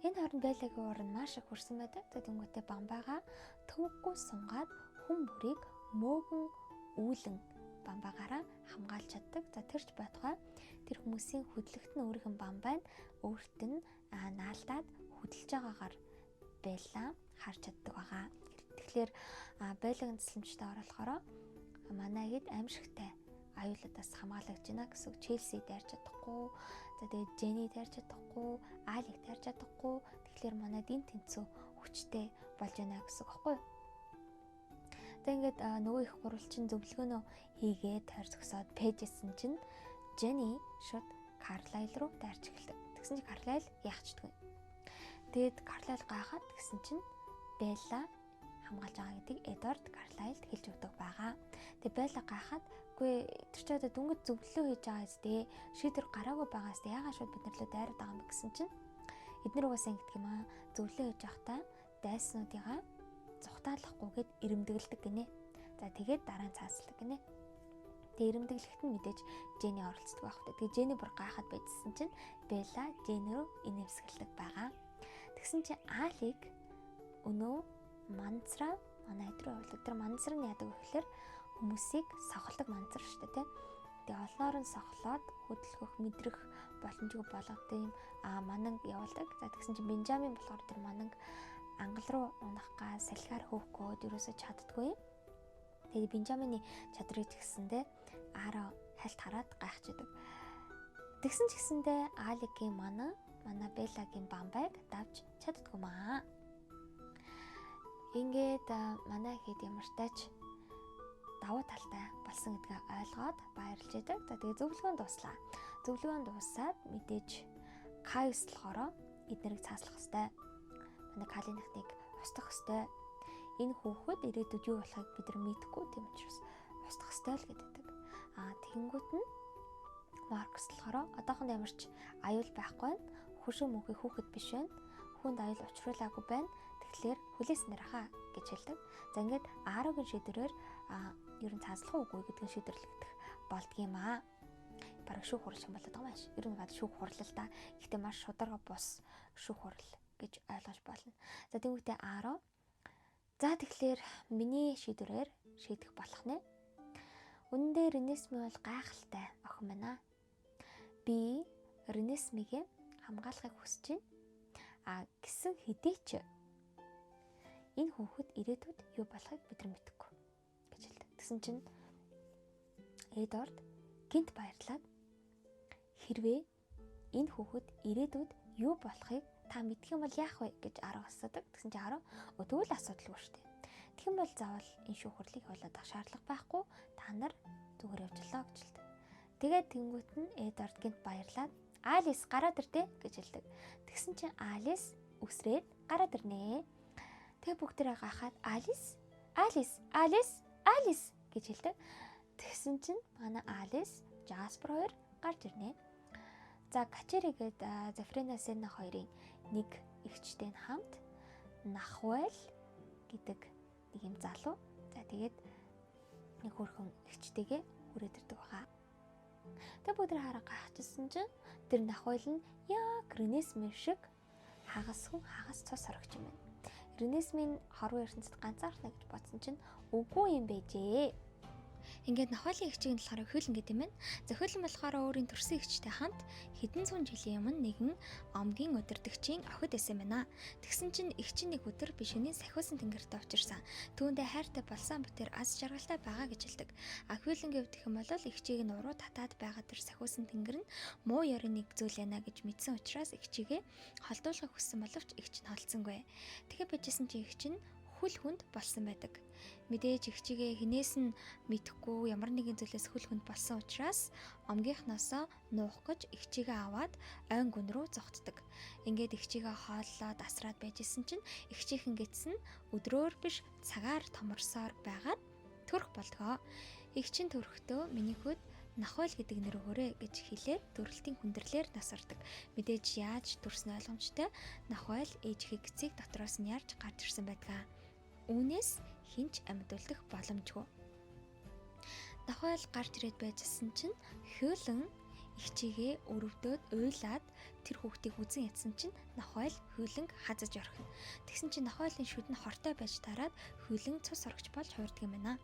Энэ хооронд Беллагийн уран маш их хүрсэн байдаг. Тэнгүүтээ Бамбайгаа төвөггүй сунгаад хүн бүрийг мөөгөн үүлэн Бамбайгаараа хамгаалж чаддаг. За тэрч байтугай тэр хүмүүсийн хөдлөлт нь өөрийнх нь Бамбай нь өөрт нь наалдаад хөдөлж байгаагаар Белла харж чаддаг байгаа. Тэгэхээр Беллагийн тасламжтай оруулахаараа манай хэд аимшигтай аюулуудаас хамгаалж байна гэсэн Челси дайрч чадахгүй. За тэгээд Жени дайрч чадахгүй, Алиг дайрч чадахгүй. Тэгэхээр манай дин тэнцүү хүчтэй болж байна гэсэн үг байхгүй юу? Тэг ингээд нөгөө их гурвалчин зөвлөгөөнөө хийгээд тойр зогсоод пэйжсэн чинь Жени шууд Карлайл руу дайрч эхэлдэг. Тэгсэн чинь Карлайл яахчдгүй. Тэгээд Карлайл гайхаад тэгсэн чинь Белла хамгаалж байгаа гэдгийг Эдвард Карлайлд хэлж өгдөг байгаа. Тэгээ Белла гайхаад "Үгүй тэр ч одоо дүнгийн зөвлөлөө хийж байгаа зү шийдвэр гараагүй байгаа зү яагаад шууд бид нар лөө дайраад байгаа юм бэ гэсэн чинь эдгээр угаасаа ингэдэг юм аа. Зөвлөлөө хийж байхдаа дайснуудыгаа зүхтаалахгүйгээд ирэмдэглэдэг гинэ. За тэгээд дараа нь цаасладаг гинэ. Тэгээ ирэмдэглэхэд нь мэдээж Жени оролцдог байх хэрэгтэй. Тэгээ Жени бүр гайхаад байжсэн чинь Белла Жени рүү инэвсгэлдэг байгаа. Тэгсэн чинь Алиг өнөө манцраа манай идрүү явуулдаг. Тэр манцар нь яадаг вэ гэхээр хүмүүсийг сохолдог манцар шүү дээ, тийм. Тэгээ олноор нь сохлоод хөдөлгөх, мэдрэх боломжгүй болгодог юм мананг явуулдаг. За тэгсэн чинь Бенжамин болохоор тэр мананг ангал руу унахгаа салхиар хөөхгөөд ерөөсөө чаддгүй. Тэгээ Бенжамины чадрыг тэгсэндээ Аараа хальт хараад гайхчихдаг. Тэгсэн ч гэсэндээ Алигийн манай Беллагийн бамбайг давж чаддгүй маа. Ингээд манай хэд ямар ч тач давуу талтай болсон гэдгээ ойлгоод баярлж байдаг. За тэгээ зөвлөгөөнд дуслаа. Зөвлөгөөнд дуусаад мэдээж Кайс болохоор эднэрийг цааслах хэвээр. Манай Калинахныг устгах хэвээр. Энэ хүүхэд ирээдүйд юу болохыг бид нар мэдэхгүй, тийм учраас устгах хэвээр л гэдэг. Тэгэнгүүт нь Маркус болохоор одоохондоо ямар ч аюул байхгүй байна. Хөшөө мөнхий хүүхэд биш байна. Хүнд аюул учруулаагүй байна. Тэгэхээр хүлээснээр хаа гэж хэлдэг. За ингээд Аарогийн шийдвэрээр ер нь цааслах уугүй гэдгийг шийдвэрлэгдэх болдгийм аа. Бараг шүүх хурал юм болоод байгаа маш. Ер нь бод шүүх хурал л да. Гэхдээ маш шударга бус шүүх хурал гэж ойлгож болно. За тэгвэл Ааро за тэгэхээр миний шийдвэрээр шийдэх болох нэ. Үнэн дээр Ренесми бол гайхалтай охин байна. Би Ренесмигээ хамгаалахыг хүсэж байна. Гэсэн хэдий ч энэ хүүхэд ирээдүйд юу болохыг бид нар мэдэхгүй гэж хэлдэг. Тэгсэн чинь Эдвард гинт баярлаад хэрвээ энэ хүүхэд ирээдүйд юу болохыг та мэдэх юм бол яах вэ гэж Ааро асуудаг. Тэгсэн чинь Ааро тэгвэл асуудалгүй шүү дээ. Тэгэх юм бол заавал энэ шүүх хурлыг явуулах шаардлага байхгүй. Та нар зүгээр явжлаа гэж хэлдэг. Тэгээд тэнгуут нь Эдвард гинт баярлаад Алис гараад ирдэ гэж хэлдэг. Тэгсэн чинь Алис үсрээд гараад ирнэ. Тэгээ бүгдээрээ гахаад Алис гэж хэлдэг. Тэгсэн чинь манай Алис Жаспер хоёр гарч ирнэ. За Качери гээд Зафрена Сена хоёрын нэг эгчтэй хамт Нахвел гэдэг нэг юм залуу. За тэгээд нэг хөрхөн эгчтэйгээ хүрээд ирдэг баха. Тэг бүгд хараа гайхчихсан чинь тэр Нахвел нь яг Ренесми шиг хагас цус орогч юм байна. Ренесмийн хорвоо ертөнцид ганцаархна гэж бодсон чинь үгүй юм байжээ. Ингээд Нахвалийн эгчийг нь болохоор Хюлен гэдэг юм байна. За Хюлен болохоор өөрийн төрсөн эгчтэй хамт хэдэн зуун жилийн өмнө нэгэн омгийн удирдагчийн охид байсан байна. Тэгсэн чинь эгч нэг өдөр би шөнийн сахиусан тэнгэрт очирсан. Түүндээ хайртай болсон битэр аз жаргалтай байгаа гэж хэлдэг. Хюленгийн хувьд гэх юм бол эгчийг нь уруу татаад байгаа тэр сахиусан тэнгэр нь муу ярын нэг зүйл байна гэж мэдсэн учраас эгчигээ холдуулахыг хүссэн боловч эгч нь холдсонгүй. Тэгэхээр бичсэн чинь эгч нь хүл хүнд болсон байдаг. Мэдээж эгчигээ хинээс нь мэдхгүй ямар нэгэн зүйлээс хүл хүнд болсон учраас омгийнхноосоо нуух гэж эгчигээ аваад ойн гүн рүү зогтдог. Ингээд эгчигээ хооллоод асраад байжсэн чинь эгчийнхэн гидсэн өдрөөр биш цагаар томорсоор байгаад төрөх болдгоо. Эгчин төрөхдөө миний хөд Нахвел гэдэг нэр өгөөрэй гэж хэлээд төрөлтийн хүндрэлээр насардаг. Мэдээж яаж төрсөн ойлгомжтой Нахвел ээжийнхээ гисийг дотроос нь ярьж гарч ирсэн байдаг. Үүнээс хинч амьд үлдэх боломжгүй. Нахвел гарч ирээд байжсэн чинь Хюлен эгчигээ өрөвдөөд уйлаад тэр хүүхдийг үзэн ядсан чинь Нахвел Хюленг хазаж орхино. Тэгсэн чинь Нахвелийн шүд нь хортой байж тараад Хюлен цус орогч болж хуурдаг юм байна.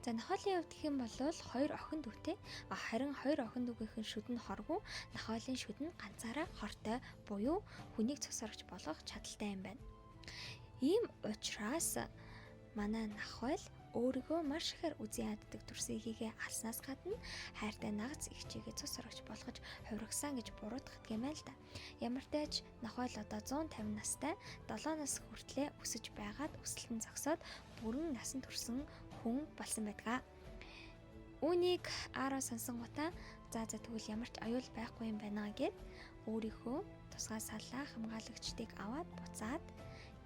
За Нахвелийн хувьд гэх юм бол хоёр охин дүүтэй. Харин хоёр охин дүүгийнхэн шүд нь хоргүй, Нахвелийн шүд нь ганцаараа хортой буюу хүнийг цус орогч болгох чадaltaй юм байна. Ийм учраас манай Нахвел өөрийгөө маш ихээр үзэн яддаг төрсөн ихийгээ алснаас гадна хайртай нагц эгчийгээ цус орогч болгож хувиргасан гэж буруутгах юм байна л да. Ямар ч тач Нахвел одоо 150 настай 7 нас хүртлээр өсөж байгаад өсөлтөн зогсоод бүрэн насан турсан хүн болсон байдаг. Үүнийг Ааро сонсонгуудаа за тэгвэл ямар ч аюул байхгүй юм байна гэд өөрийнхөө тусгай саллаа хамгаалагчдыг аваад буцаад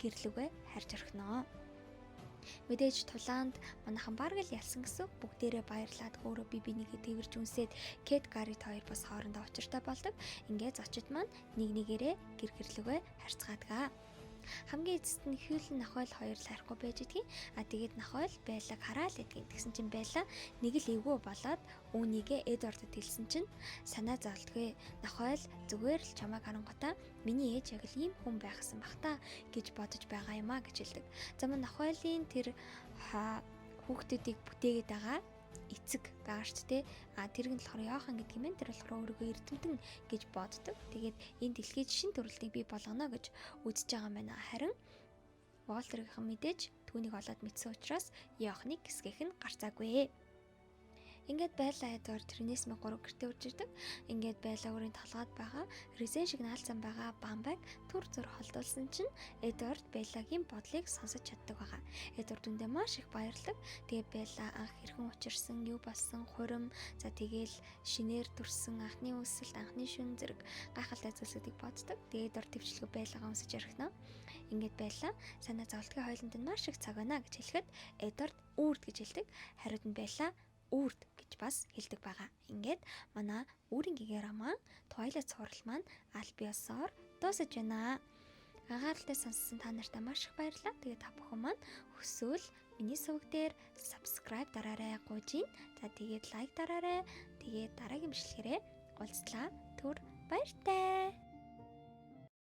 гэрлүгэ харж орхиноо. Мэдээж тулаанд манайхан бараг л ялсан гэсэн бүгдээрээ баярлаад өөрөө бибинийгээ тэрж үнсээд Кэт Гаррит хоёр бас хоорондоо учиртай болдог. Ингээд зочид маань нэг нэгээрээ гэрлүгэ харьцгаадаг. Хамгийн эцэст нь Хюлен Нахвел хоёр л харихгүй байж идгийг. Тэгээд Нахвел Беллаг хараал идгийг. Тэгсэн чинь Белла нэг л эвгүй болоод үүнийгээ Эдвардд хэлсэн чинь санаа зовлтгүй. Нахвел зүгээр л чамайг харангуйта миний ээж яг л ийм хүн байхсан бах та гэж бодож байгаа юм а гэж хэлдэг. За мөн Нахвелийн тэр хүүхдүүдийг бүтээгээд байгаа эцэг байгаа шүү дээ. Тэр нь болохоор Йохан гэдэг юм. Тэр болохоор өөрийгөө эрдэмтэн гэж боддог. Тэгээд энэ дэлхийд шин төрөлтийг бий болгоно гэж үзэж байгаа юм байна. Харин Волтерийнхэн мэдээж түүнийг олоод мэдсэн учраас Йоханыг гисгэх нь гарцаагүй. Ингээд байлаа эдгээр тэрнээс мэ 3 гэртээ үрж ирдэг. Ингээд байлаа өрийн толгойд байгаа резен шиг наалзан байгаа бамбайг түр зур холдуулсан чинь Эдвард Беллагийн бодлыг сонсож чаддаг байгаа. Эдвард үндэ маш их баярлаг. Тэгээ Белла анх хэрхэн учирсан, юу болсон, хурим, за тэгээл шинээр дүрсэн анхны үсэлт, анхны шүн зэрэг гайхалтай зүйлсүүдийг боддог. Тэгээ Эдвард төвчлөгөө Беллагаа өмсөж ярихна. Ингээд Белла санаа зовлтгийн хойлонд нь маш их цаг байна гэж хэлэхэд Эдвард үрд гэж хэлдэг. Хариуд нь Белла үрд гэж бас хэлдэг байгаа. Ингээд манай үүрийн гэгээ роман Twilight цуврал маань аль биесээр дуусаж байна. Анхааралтай сонссон та нартай маш их баярлалаа. Тэгээ та бүхэн маань хүсвэл миний суваг дээр subscribe дараарай гуйжин. За тэгээд лайк дараарай. Тэгээд дараагийн бичлэгээрээ уулзлаа. Түр баяртай.